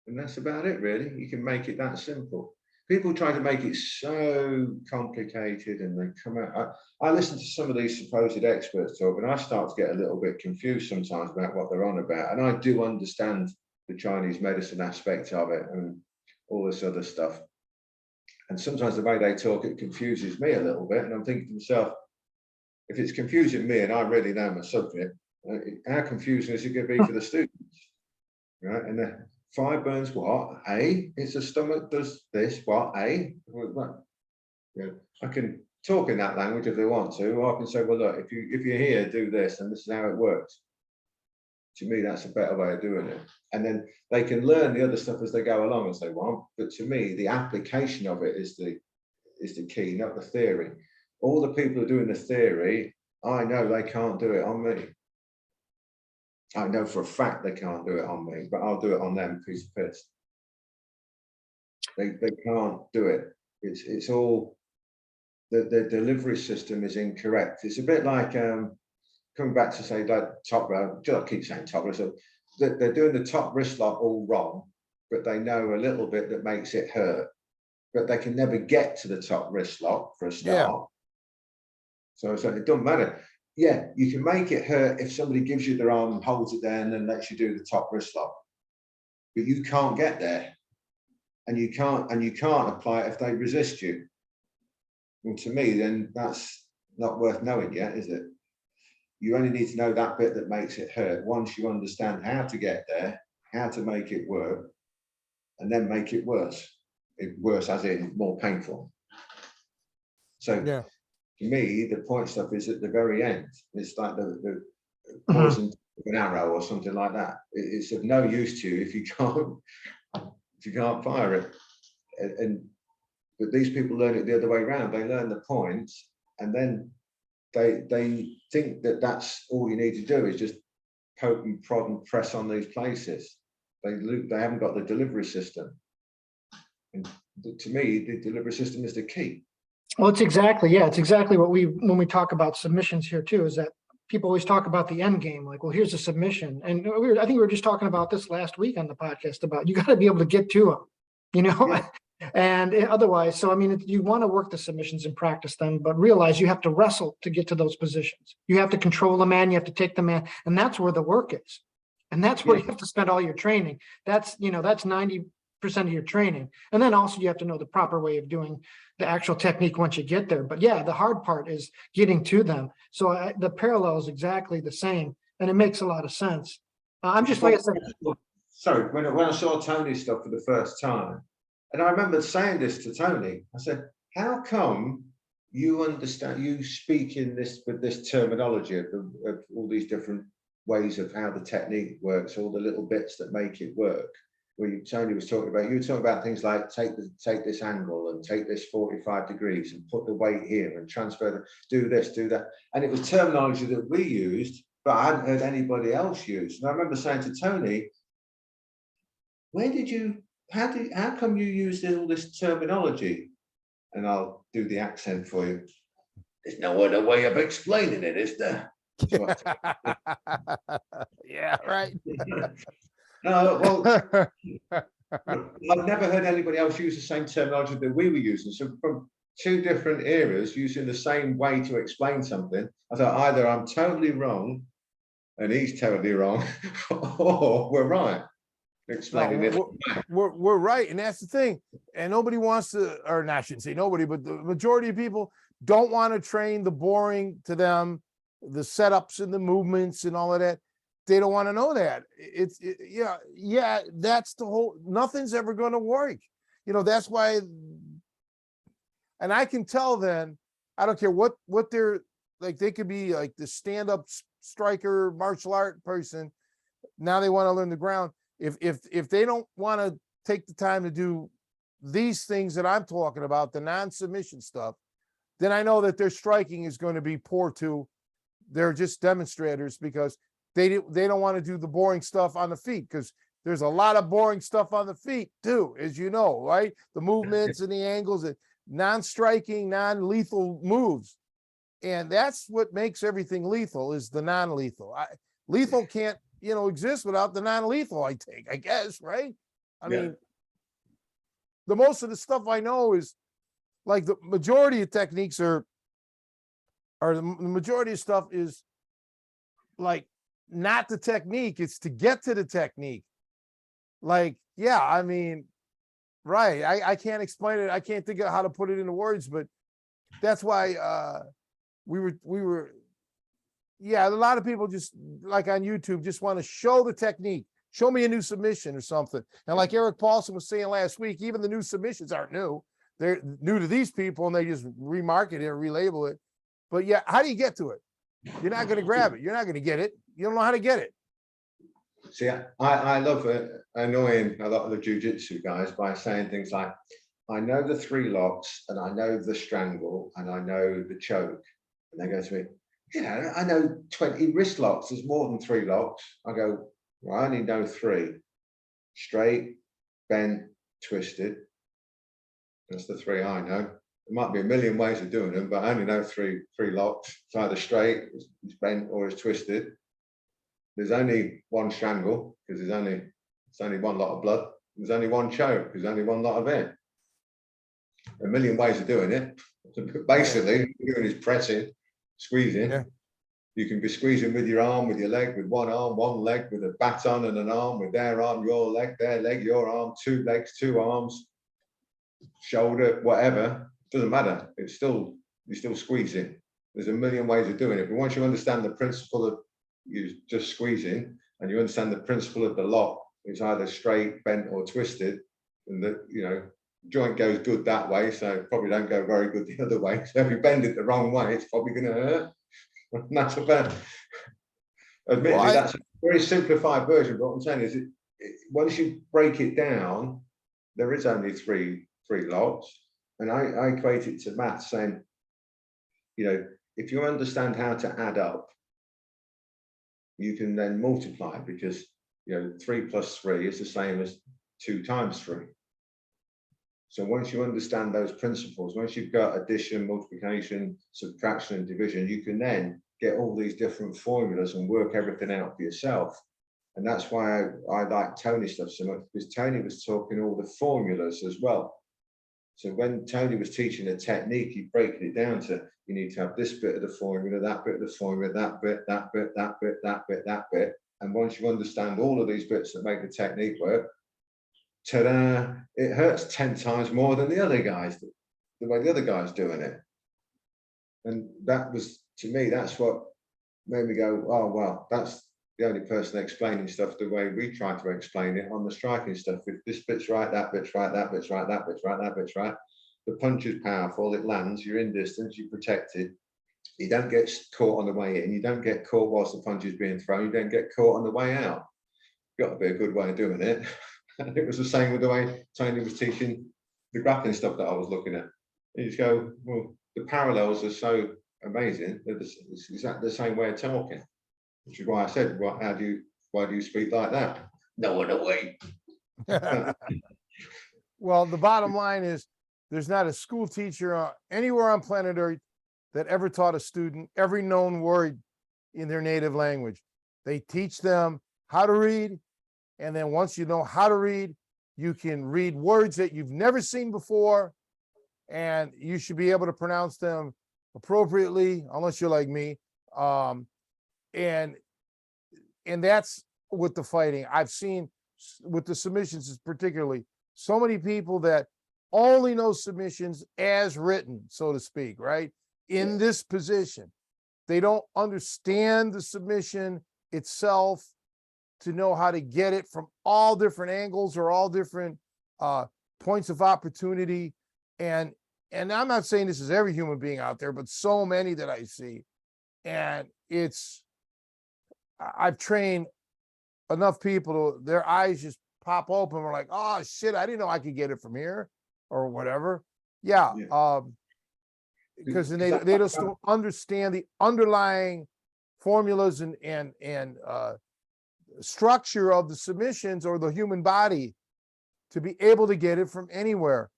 And that's about it, really. You can make it that simple. People try to make it so complicated, and they come out. I listen to some of these supposed experts talk, and I start to get a little bit confused sometimes about what they're on about. And I do understand the Chinese medicine aspect of it and all this other stuff. And sometimes the way they talk, it confuses me a little bit. And I'm thinking to myself, if it's confusing me and I really know my subject, how confusing is it going to be for the students? Right? And the 5 burns what? A. It's the stomach does this, what? A. Well, I can talk in that language if they want to, or I can say, well, look, if you're here, do this, and this is how it works. To me, that's a better way of doing it. And then they can learn the other stuff as they go along as they want. But to me, the application of it is the key, not the theory. All the people who are doing the theory, I know they can't do it on me. I know for a fact they can't do it on me, but I'll do it on them, piece of piss. They can't do it. It's all, the delivery system is incorrect. It's a bit like coming back to say like top row. I keep saying top row. So they're doing the top wrist lock all wrong, but they know a little bit that makes it hurt. But they can never get to the top wrist lock for a start. So it doesn't matter. Yeah, you can make it hurt if somebody gives you their arm, holds it there, and then lets you do the top wrist lock. But you can't get there, and you can't apply it if they resist you. Well, to me, then that's not worth knowing yet, is it? You only need to know that bit that makes it hurt. Once you understand how to get there, how to make it work, and then make it worse. Worse as in more painful. So Yeah. to me, the point stuff is at the very end. It's like the poison of an arrow or something like that. It's of no use to you if you can't fire it. But these people learn it the other way around. They learn the points, and then they think that that's all you need to do is just poke and prod and press on these places. They haven't got the delivery system. And to me, the delivery system is the key. Well, it's exactly what when we talk about submissions here too, is that people always talk about the end game, like, well, here's a submission. And I think we were just talking about this last week on the podcast about, you got to be able to get to them, Yeah. And otherwise, so, I mean, you want to work the submissions and practice them, but realize you have to wrestle to get to those positions. You have to control the man, you have to take the man, and that's where the work is. And that's where you have to spend all your training. That's 90% of your training. And then also you have to know the proper way of doing the actual technique once you get there. But yeah, the hard part is getting to them. So the parallel is exactly the same, and it makes a lot of sense. I'm just like I said. Sorry, when I saw Tony's stuff for the first time, and I remember saying this to Tony, I said, how come you understand, you speak in this with this terminology of all these different ways of how the technique works, all the little bits that make it work? Tony was talking about, you were talking about things like take this angle and take this 45 degrees and put the weight here and transfer, do this, do that. And it was terminology that we used, but I hadn't heard anybody else use. And I remember saying to Tony, how come you used all this terminology? And I'll do the accent for you. there's no other way of explaining it, is there? So Yeah, right. no, well, I've never heard anybody else use the same terminology that we were using. So from two different eras using the same way to explain something, I thought either I'm totally wrong and he's totally wrong, or we're right explaining it. We're right, and that's the thing. And nobody wants to, or not, I shouldn't say nobody, but the majority of people don't want to train the boring to them, the setups and the movements and all of that. They don't want to know that. Yeah, that's the whole, nothing's ever going to work. You know, that's why, and I can tell then, I don't care what they're like, they could be like the stand-up striker, martial art person. Now they want to learn the ground. If they don't want to take the time to do these things that I'm talking about, the non-submission stuff, then I know that their striking is going to be poor too. They're just demonstrators because they don't want to do the boring stuff on the feet, because there's a lot of boring stuff on the feet too, as you know, right? The movements and the angles and non-striking, non-lethal moves. And that's what makes everything lethal, is the non-lethal. Lethal can't, exist without the non-lethal, I guess, right? I mean, the most of the stuff I know is like the majority of techniques are the majority of stuff is like not the technique, it's to get to the technique. Like, yeah, I mean, right. I can't explain it. I can't think of how to put it into words, but that's why we were yeah, a lot of people just like on YouTube just want to show the technique. Show me a new submission or something. And like Eric Paulson was saying last week, even the new submissions aren't new. They're new to these people and they just remarket it or relabel it. But yeah, how do you get to it? You're not going to grab it. You're not going to get it. You don't know how to get it. See, I love annoying a lot of the jiu-jitsu guys by saying things like, I know the 3 locks and I know the strangle and I know the choke. And they go to me, I know 20 wrist locks. There's more than 3 locks. I go, well, I only know 3. Straight, bent, twisted. That's the 3 I know. There might be a million ways of doing them, but I only know three locks. It's either straight, it's bent, or it's twisted. There's only 1 strangle, because it's only 1 lot of blood. There's only 1 choke, there's only 1 lot of air. A million ways of doing it. So basically, what you're doing is pressing, squeezing. Yeah. You can be squeezing with your arm, with your leg, with 1 arm, 1 leg, with a baton and an arm, with their arm, your leg, their leg, your arm, 2 legs, 2 arms, shoulder, whatever. Doesn't matter. You're still squeezing. There's a million ways of doing it. But once you understand the principle of you just squeezing, and you understand the principle of the lock, it's either straight, bent, or twisted, and the joint goes good that way, so it probably don't go very good the other way. So if you bend it the wrong way, it's probably going to hurt. That's about. Admittedly, that's a very simplified version. But what I'm saying is, once you break it down, there is only three locks, and I equate it to maths, saying, if you understand how to add up, you can then multiply, because 3 plus 3 is the same as 2 times 3. So once you understand those principles, once you've got addition, multiplication, subtraction, and division, you can then get all these different formulas and work everything out for yourself. And that's why I like Tony's stuff so much, because Tony was talking all the formulas as well. So when Tony was teaching a technique, he breaking it down to, you need to have this bit of the formula, that bit of the formula, that bit, that bit, that bit, that bit, that bit. And once you understand all of these bits that make the technique work, ta-da, it hurts 10 times more than the other guys, the way the other guys doing it. And that was, to me, that's what made me go, oh, well, that's the only person explaining stuff the way we try to explain it on the striking stuff. If this bit's right, that bit's right, that bit's right, that bit's right, that bit's right. The punch is powerful, it lands, you're in distance, you're protected. You don't get caught on the way in, you don't get caught whilst the punch is being thrown, you don't get caught on the way out. Got to be a good way of doing it. And it was the same with the way Tony was teaching the grappling stuff that I was looking at. You just go, well, the parallels are so amazing. It's exactly the same way of talking, which is why I said, well, why do you speak like that? No other way. Well, the bottom line is, there's not a school teacher anywhere on planet Earth that ever taught a student every known word in their native language. They teach them how to read. And then once you know how to read, you can read words that you've never seen before, and you should be able to pronounce them appropriately, unless you're like me. And that's with the fighting. I've seen with the submissions particularly, so many people that only know submissions as written, so to speak, right? In this position, they don't understand the submission itself to know how to get it from all different angles or all different points of opportunity. And I'm not saying this is every human being out there, but so many that I see. And I've trained enough people to, their eyes just pop open. We're like, oh shit, I didn't know I could get it from here or whatever. Yeah. Because they just don't understand the underlying formulas and structure of the submissions or the human body to be able to get it from anywhere.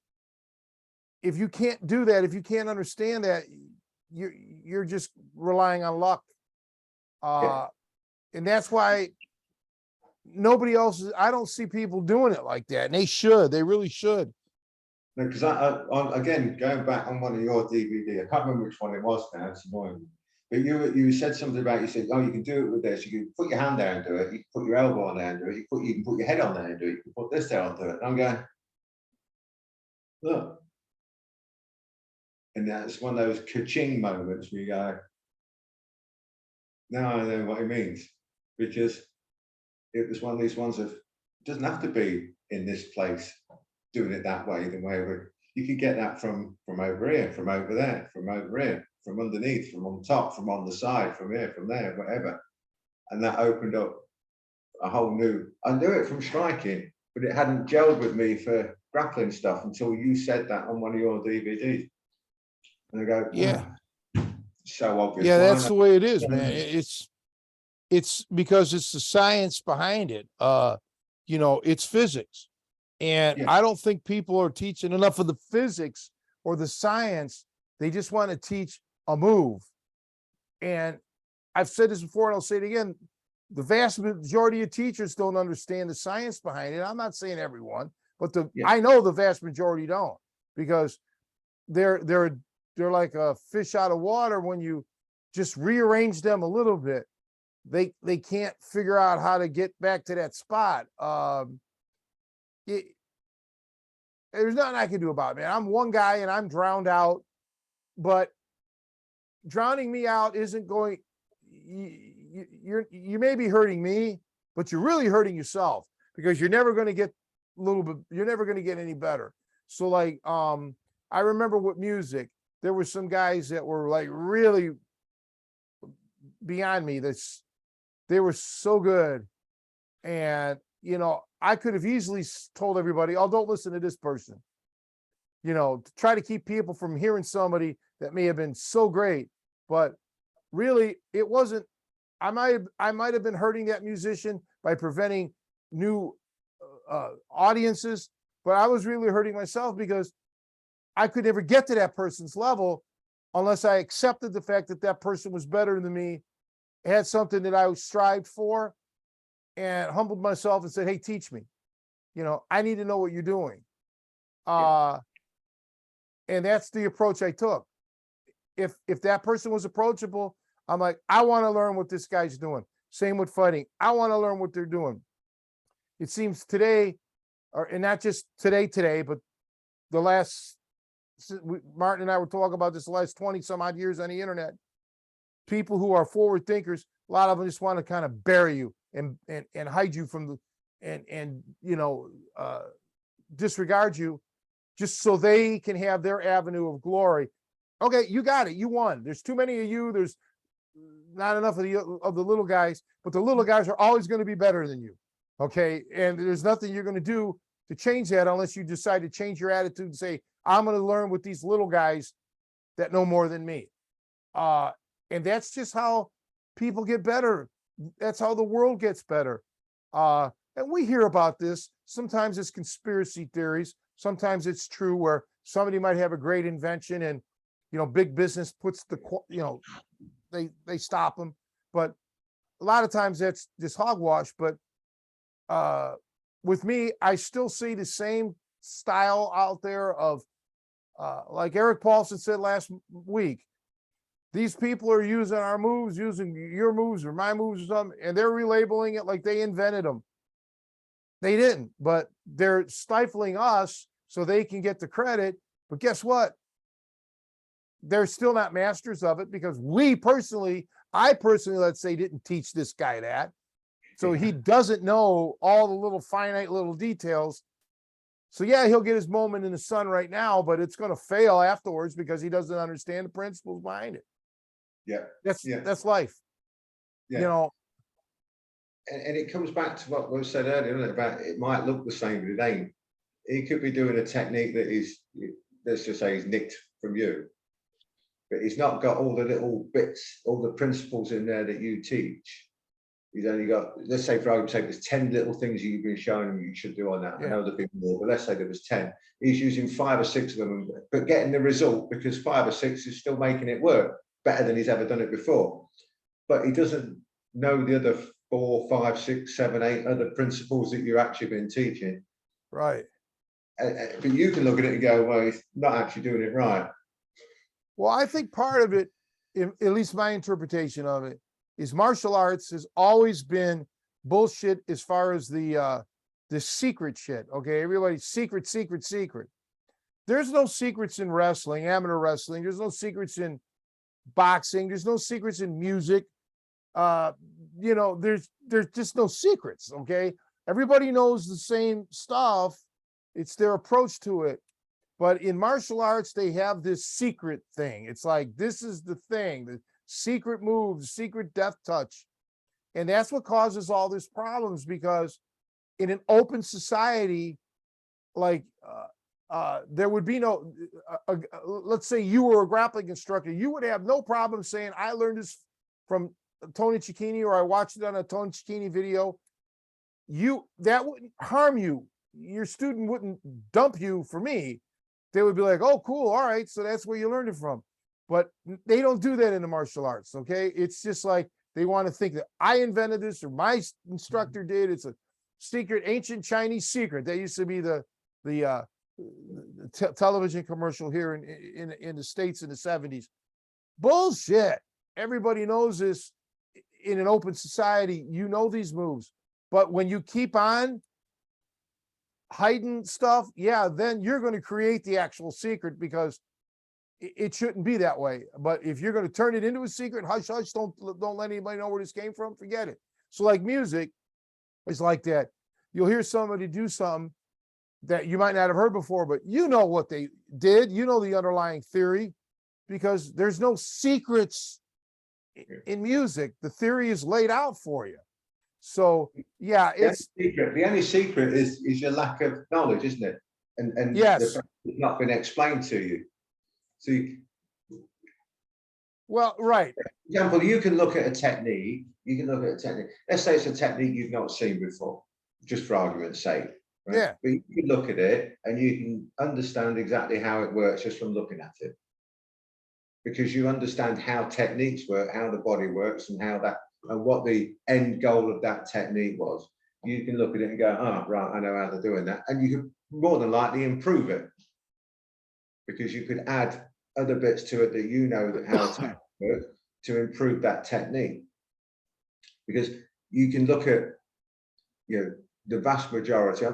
If you can't do that, if you can't understand that, you're just relying on luck. And that's why nobody else I don't see people doing it like that. And they really should. No, because again, going back on one of your DVD, I can't remember which one it was now, it's annoying. But you said something about, you said, oh, you can do it with this. You can put your hand there and do it. You can put your elbow on there and do it. You can put your head on there and do it. You can put this there and do it. And I'm going, look. And that's one of those ka-ching moments where you go, now I know what he means. Because it was one of these ones of, it doesn't have to be in this place, doing it that way, the way you could get that from over here, from over there, from over here, from underneath, from on top, from on the side, from here, from there, whatever. And that opened up a whole new, I knew it from striking, but it hadn't gelled with me for grappling stuff until you said that on one of your DVDs. And I go, yeah, so obvious. Yeah, that's the way it is, man. It's because it's the science behind it. It's physics. And I don't think people are teaching enough of the physics or the science. They just want to teach a move. And I've said this before, and I'll say it again. The vast majority of teachers don't understand the science behind it. I'm not saying everyone, but I know the vast majority don't, because they're like a fish out of water. When you just rearrange them a little bit, they can't figure out how to get back to that spot. There's nothing I can do about it, man. I'm one guy and I'm drowned out, but drowning me out isn't going, you may be hurting me, but you're really hurting yourself, because you're never going to get you're never going to get any better. So like, I remember with music, there were some guys that were like really beyond me. They were so good. And, I could have easily told everybody, oh, don't listen to this person, to try to keep people from hearing somebody that may have been so great. But really, it wasn't, I might have been hurting that musician by preventing new audiences, but I was really hurting myself, because I could never get to that person's level unless I accepted the fact that that person was better than me, had something that I strived for, and humbled myself and said, hey, teach me. I need to know what you're doing. And that's the approach I took. If that person was approachable, I'm like, I want to learn what this guy's doing. Same with fighting. I want to learn what they're doing. It seems today, and not just today, but the last, Martin and I were talking about this, the last 20 some odd years on the internet, people who are forward thinkers, a lot of them just want to kind of bury you and hide you from disregard you, just so they can have their avenue of glory. Okay, you got it, you won. There's too many of you. There's not enough of the little guys, but the little guys are always going to be better than you. Okay, and there's nothing you're going to do to change that unless you decide to change your attitude and say, I'm going to learn with these little guys that know more than me. And that's just how people get better. That's how the world gets better. And we hear about this. Sometimes it's conspiracy theories. Sometimes it's true, where somebody might have a great invention and big business puts they stop them. But a lot of times that's just hogwash. But with me, I still see the same style out there of, like Eric Paulson said last week, these people are using our moves, using your moves or my moves or something, and they're relabeling it like they invented them. They didn't, but they're stifling us so they can get the credit. But guess what? They're still not masters of it, because I personally, let's say, didn't teach this guy that. So he doesn't know all the little finite little details. So yeah, he'll get his moment in the sun right now, but it's going to fail afterwards because he doesn't understand the principles behind it. Yeah. That's life. Yeah. And it comes back to what was said earlier, isn't it, about it might look the same, but it ain't. He could be doing a technique that is, let's just say, he's nicked from you, but he's not got all the little bits, all the principles in there that you teach. He's only got, let's say, for argument's sake, there's 10 little things you've been showing him you should do on that. Yeah. I know there've been more, but let's say there was 10. He's using 5 or 6 of them, but getting the result because 5 or 6 is still making it work better than he's ever done it before. But he doesn't know the other 4, 5, 6, 7, 8 other principles that you've actually been teaching. Right. But you can look at it and go, well, he's not actually doing it right. Well, I think part of it, at least my interpretation of it, is martial arts has always been bullshit as far as the secret shit. Okay, everybody's secret. There's no secrets in wrestling, amateur wrestling. There's no secrets in boxing. There's no secrets in music. There's just no secrets. Okay, everybody knows the same stuff. It's their approach to it. But in martial arts, they have this secret thing. It's like, this is the thing, the secret move, the secret death touch. And that's what causes all these problems, because in an open society, like there would be no, let's say you were a grappling instructor, you would have no problem saying, I learned this from Tony Cecchine, or I watched it on a Tony Cecchine video. That wouldn't harm you. Your student wouldn't dump you for me. They would be like, oh, cool. All right. So that's where you learned it from. But they don't do that in the martial arts. Okay. It's just like, they want to think that I invented this or my instructor did. It's a secret, ancient Chinese secret. That used to be the television commercial here in the States in the 70s. Bullshit. Everybody knows this in an open society. You know these moves. But when you keep on hiding stuff, yeah, then you're going to create the actual secret, because it shouldn't be that way. But if you're going to turn it into a secret, hush, hush, don't let anybody know where this came from, forget it. So like music is like that. You'll hear somebody do something that you might not have heard before, but you know what they did. You know the underlying theory, because there's no secrets in music. The theory is laid out for you. So yeah, it's the only secret is your lack of knowledge, isn't it? And yes, it's not been explained to you. So well, right. For example, you can look at a technique. Let's say it's a technique you've not seen before, just for argument's sake. Right? Yeah. But you can look at it and you can understand exactly how it works just from looking at it, because you understand how techniques work, how the body works, and what the end goal of that technique was. You can look at it and go, oh, right, I know how they're doing that. And you could more than likely improve it, because you could add other bits to it that you know that how to work to improve that technique. Because you can look at, the vast majority,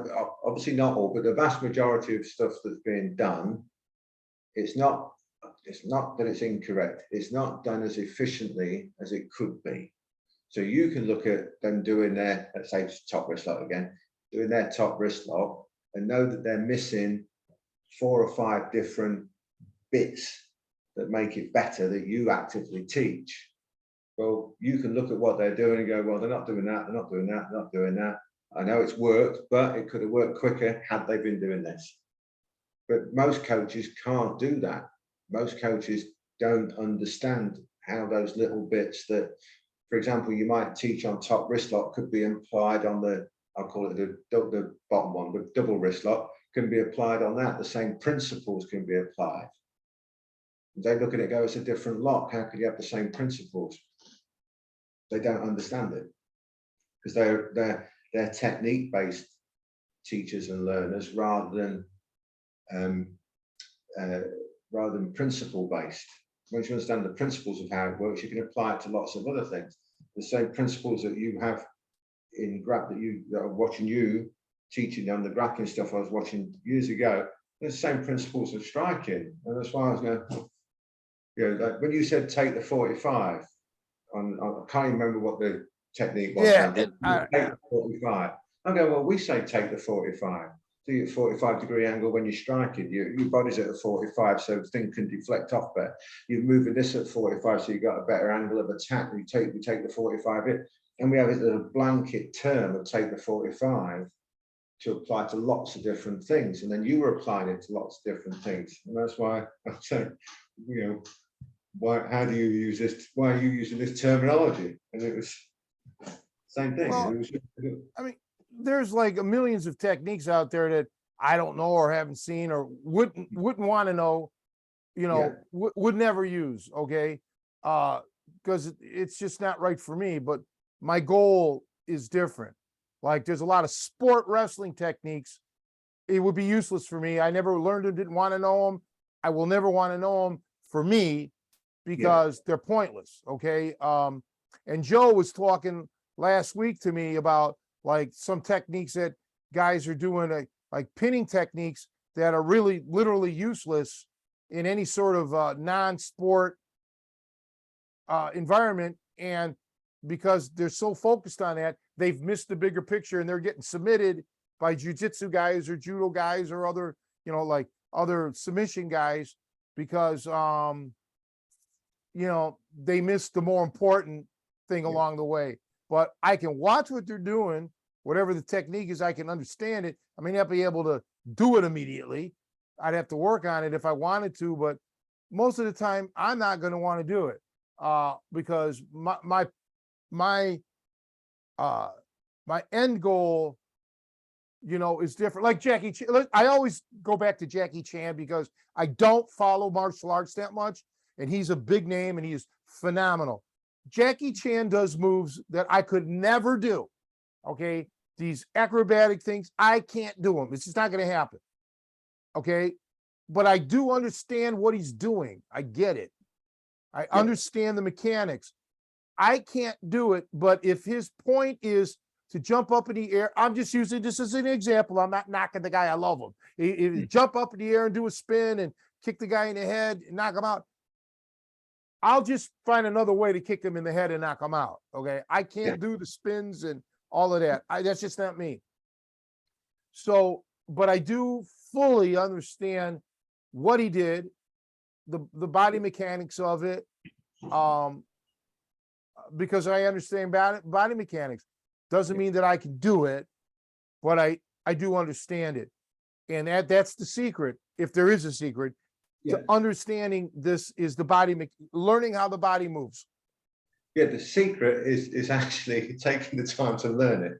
obviously not all, but the vast majority of stuff that's being done, it's not that it's incorrect. It's not done as efficiently as it could be. So you can look at them doing their, let's say, top wrist lock again, doing their top wrist lock, and know that they're missing 4 or 5 different bits that make it better that you actively teach. Well, you can look at what they're doing and go, well, they're not doing that, they're not doing that, they're not doing that. I know it's worked, but it could have worked quicker had they been doing this. But most coaches can't do that. Most coaches don't understand how those little bits that, for example, you might teach on top wrist lock could be applied on I'll call it the bottom one, the double wrist lock can be applied on that. The same principles can be applied. They look at it and go, it's a different lock. How could you have the same principles? They don't understand it because they're technique-based teachers and learners rather than principle-based. Once you understand the principles of how it works, you can apply it to lots of other things. The same principles that you have in graph that are watching you teaching on the grappling stuff I was watching years ago. They're the same principles of striking, and that's why I was going. Like when you said take the 45, I can't even remember what the technique was. Yeah, Take the 45. I go, well, we say take the 45. Do your 45-degree angle when you're striking. Your body's at a 45, so things can deflect off better. You're moving this at 45, so you've got a better angle of attack. We take the 45 in, and we have it as a blanket term of take the 45 to apply to lots of different things. And then you were applying it to lots of different things. And that's why I said, how do you use this? Why are you using this terminology? And it was same thing. Well, I mean, there's like millions of techniques out there that I don't know or haven't seen or wouldn't want to know, would never use. Okay. Because it's just not right for me, but my goal is different. Like there's a lot of sport wrestling techniques. It would be useless for me. I never learned them, didn't want to know them. I will never want to know them for me because they're pointless. Okay. And Joe was talking last week to me about like some techniques that guys are doing, like pinning techniques that are really literally useless in any sort of non-sport environment. And because they're so focused on that, they've missed the bigger picture and they're getting submitted by jujitsu guys or judo guys or other, like other submission guys because, they missed the more important thing along the way. But I can watch what they're doing, whatever the technique is, I can understand it. I may not be able to do it immediately. I'd have to work on it if I wanted to, but most of the time I'm not going to want to do it because my end goal, is different. Like Jackie Chan, I always go back to Jackie Chan because I don't follow martial arts that much, and he's a big name and he's phenomenal. Jackie Chan does moves that I could never do. Okay. These acrobatic things, I can't do them. It's just not going to happen. Okay. But I do understand what he's doing. I get it. I understand the mechanics. I can't do it. But if his point is to jump up in the air, I'm just using this as an example. I'm not knocking the guy. I love him. He jump up in the air and do a spin and kick the guy in the head and knock him out. I'll just find another way to kick him in the head and knock him out. Okay. I can't do the spins and all of that. That's just not me. So, but I do fully understand what he did, the body mechanics of it, because I understand body mechanics. Doesn't mean that I can do it, but I do understand it. And that's the secret, if there is a secret, to understanding this is the body, learning how the body moves. Yeah, the secret is actually taking the time to learn it,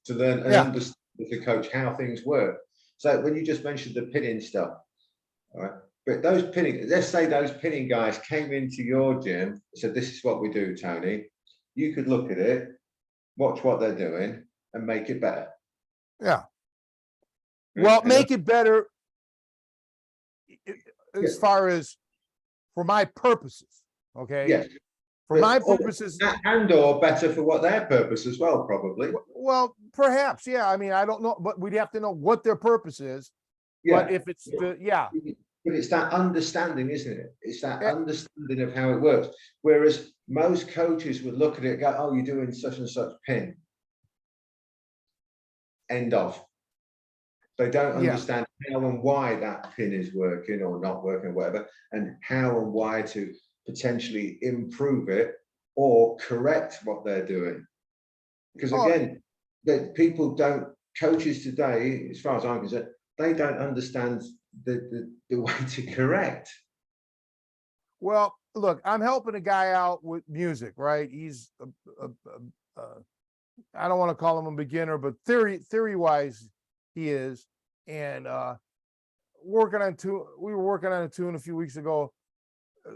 to learn and understand as a coach how things work. So when you just mentioned the pinning stuff, all right, but those pinning, let's say those pinning guys came into your gym and said, this is what we do, Tony. You could look at it, watch what they're doing and make it better. Yeah. Well, make it better as far as for my purposes. Okay. Yes. For my purposes. And or better for what their purpose as well, probably. Well, perhaps. Yeah. I mean, I don't know, but we'd have to know what their purpose is. Yeah. But if it's But it's that understanding, isn't it? It's that understanding of how it works. Whereas most coaches would look at it and go, oh, you're doing such and such pin. End of. They don't understand how and why that pin is working or not working or whatever, and how and why to potentially improve it or correct what they're doing. Because again, coaches today, as far as I'm concerned, they don't understand the way to correct. Well, look, I'm helping a guy out with music, right? He's I don't want to call him a beginner, but theory wise, he is. And we were working on a tune a few weeks ago.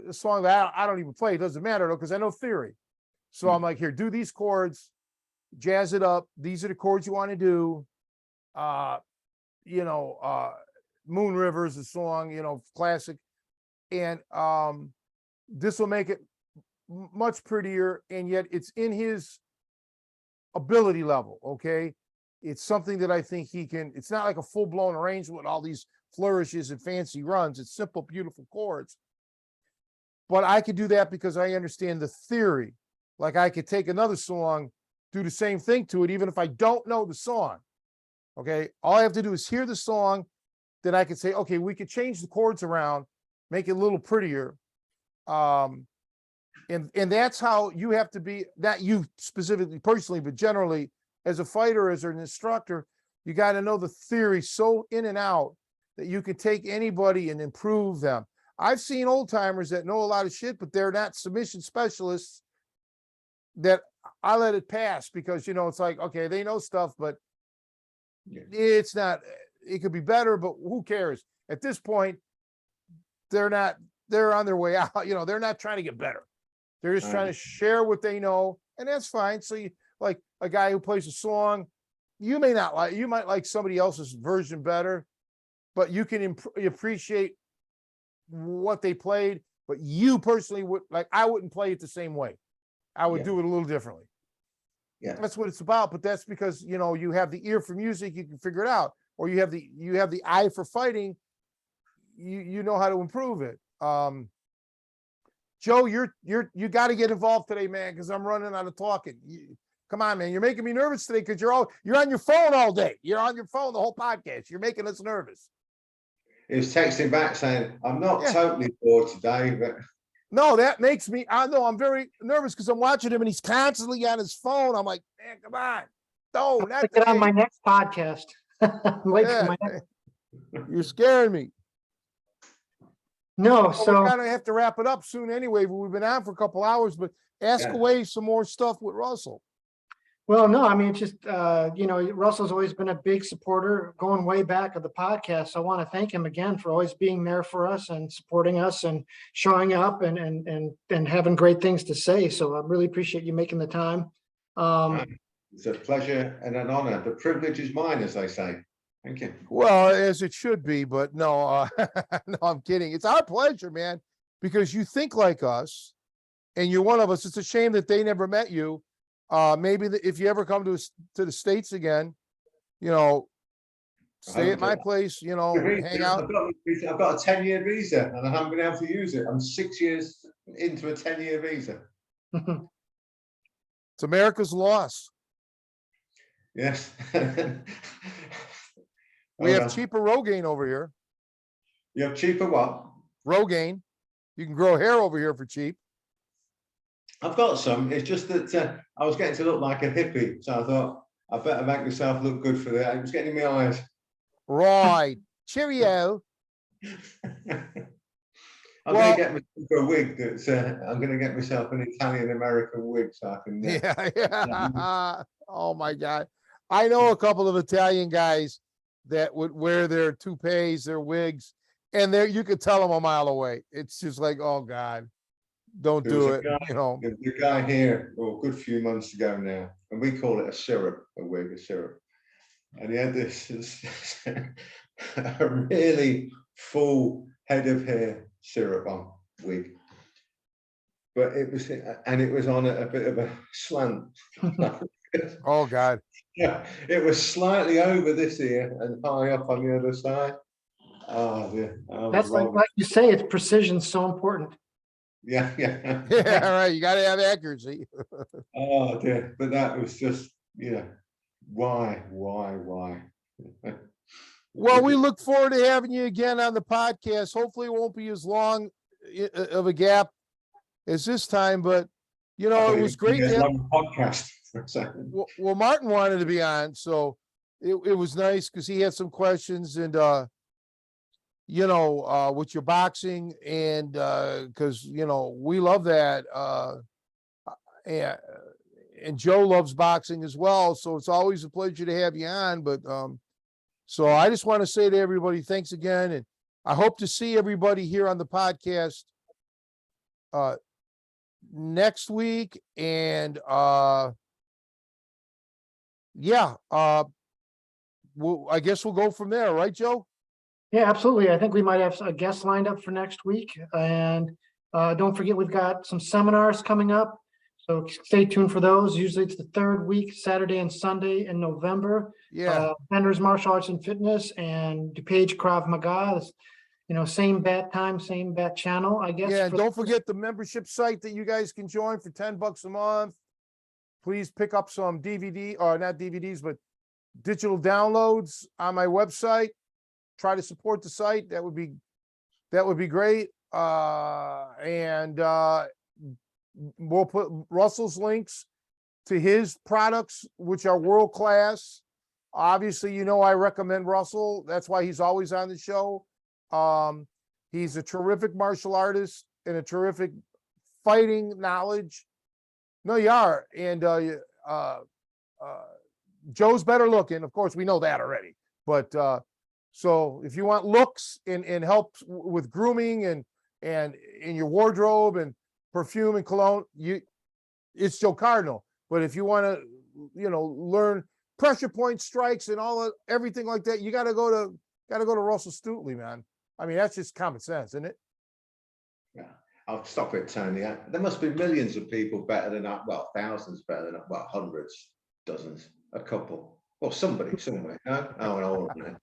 a song that I don't even play. It doesn't matter though, because I know theory. So I'm like, here, do these chords, jazz it up. These are the chords you want to do. Moon River is a song, classic. And this will make it much prettier, and yet it's in his ability level. Okay. It's something that I think he can, it's not like a full-blown arrangement with all these flourishes and fancy runs. It's simple, beautiful chords. But I could do that because I understand the theory. Like I could take another song, do the same thing to it, even if I don't know the song. Okay. All I have to do is hear the song. Then I could say, okay, we could change the chords around, make it a little prettier. And that's how you have to be, not you specifically personally, but generally as a fighter, as an instructor, you got to know the theory so in and out that you can take anybody and improve them. I've seen old timers that know a lot of shit, but they're not submission specialists, that I let it pass because, it's like, okay, they know stuff, but it's not, it could be better, but who cares? At this point, they're on their way out. They're not trying to get better. They're just trying to share what they know, and that's fine. So you, like a guy who plays a song, you might like somebody else's version better, but you can appreciate what they played. But you personally would, like, I wouldn't play it the same way. I would do it a little differently. Yeah. That's what it's about. But that's because, you have the ear for music, you can figure it out, or you have the eye for fighting. You know how to improve it. Joe, you got to get involved today, man, because I'm running out of talking. Come on, man. You're making me nervous today because you're on your phone all day. You're on your phone the whole podcast. You're making us nervous. He was texting back saying, I'm not totally bored today, but no, that makes me, I know I'm very nervous because I'm watching him and he's constantly on his phone. I'm like, man, come on. No, not Get on today. my next podcast. I'm waiting for my next. You're scaring me. No, Well, so we're gonna have to wrap it up soon anyway, but we've been on for a couple hours, but ask away some more stuff with Russell. well, no, I mean, it's just, Russell's always been a big supporter going way back of the podcast. So I want to thank him again for always being there for us and supporting us and showing up and having great things to say. So I really appreciate you making the time. it's a pleasure and an honor. The privilege is mine, as they say. Thank you. Well, as it should be, but no, no, I'm kidding. It's our pleasure, man, because you think like us and you're one of us. It's a shame that they never met you. Maybe if you ever come to the States again, stay at my place, hang out. I've got a 10-year visa and I haven't been able to use it. I'm 6 years into a 10-year visa. It's America's loss. Yes. We have cheaper Rogaine over here. You have cheaper what? Rogaine. You can grow hair over here for cheap. I've got some. It's just that I was getting to look like a hippie. So I thought I better make myself look good for that. It was getting in my eyes. Right. Cheerio. I'm going to get myself a wig. I'm going to get myself an Italian-American wig so I can... yeah. Oh, my God. I know a couple of Italian guys that would wear their toupees, their wigs, and you could tell them a mile away. It's just like, oh God, don't do it. The guy here, a good few months ago now, and we call it a wig, a syrup. And he had this a really full head of hair syrup on wig. But it was on a bit of a slant. Oh God. Yeah, it was slightly over this ear and high up on the other side. Oh, yeah. That's like you say, it's precision so important. Yeah. Yeah, right. You got to have accuracy. Oh, dear. But that was just, why? Well, we look forward to having you again on the podcast. Hopefully it won't be as long of a gap as this time, but it was great to have a podcast. Well, Martin wanted to be on, so it was nice because he had some questions and with your boxing and because we love that and Joe loves boxing as well, so it's always a pleasure to have you on. But so I just want to say to everybody, thanks again, and I hope to see everybody here on the podcast next week, and yeah, I guess we'll go from there, right, Joe? Yeah, absolutely. I think we might have a guest lined up for next week. And don't forget, we've got some seminars coming up. So stay tuned for those. Usually it's the third week, Saturday and Sunday in November. Yeah, Bender's Martial Arts and Fitness and DuPage Krav Maga. Same bat time, same bat channel, I guess. yeah, and don't forget the membership site that you guys can join for $10 a month. Please pick up some DVD, or not DVDs, but digital downloads on my website. Try to support the site. That would be great. And we'll put Russell's links to his products, which are world class. Obviously, I recommend Russell. That's why he's always on the show. He's a terrific martial artist and a terrific fighting knowledge. No, you are. And Joe's better looking. Of course, we know that already. But so if you want looks and help with grooming and in your wardrobe and perfume and cologne, it's Joe Cardinal. But if you want to, learn pressure point strikes and everything like that, you got to go to Russell Stutely, man. I mean, that's just common sense, isn't it? Yeah, I'll stop it, Tony. There must be millions of people better than that. Well, thousands better than that. Well, hundreds, dozens, a couple. Well, somebody somewhere. No, oh, and all of them.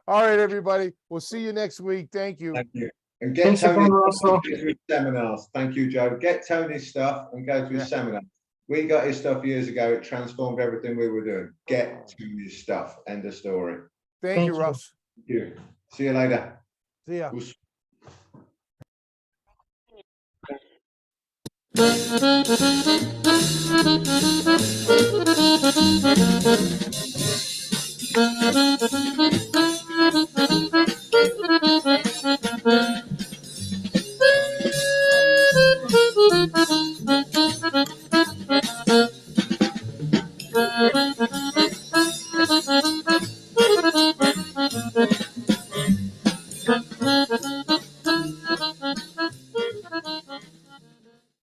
All right, everybody. We'll see you next week. Thank you. Thank you. And get Thanks again, Tony Russell. to his seminars. Thank you, Joe. Get Tony's stuff and go to his seminar. We got his stuff years ago. It transformed everything we were doing. Get Tony's stuff. End of story. Thank you, you. Russ. Thank you. See you later. See ya. Thank you.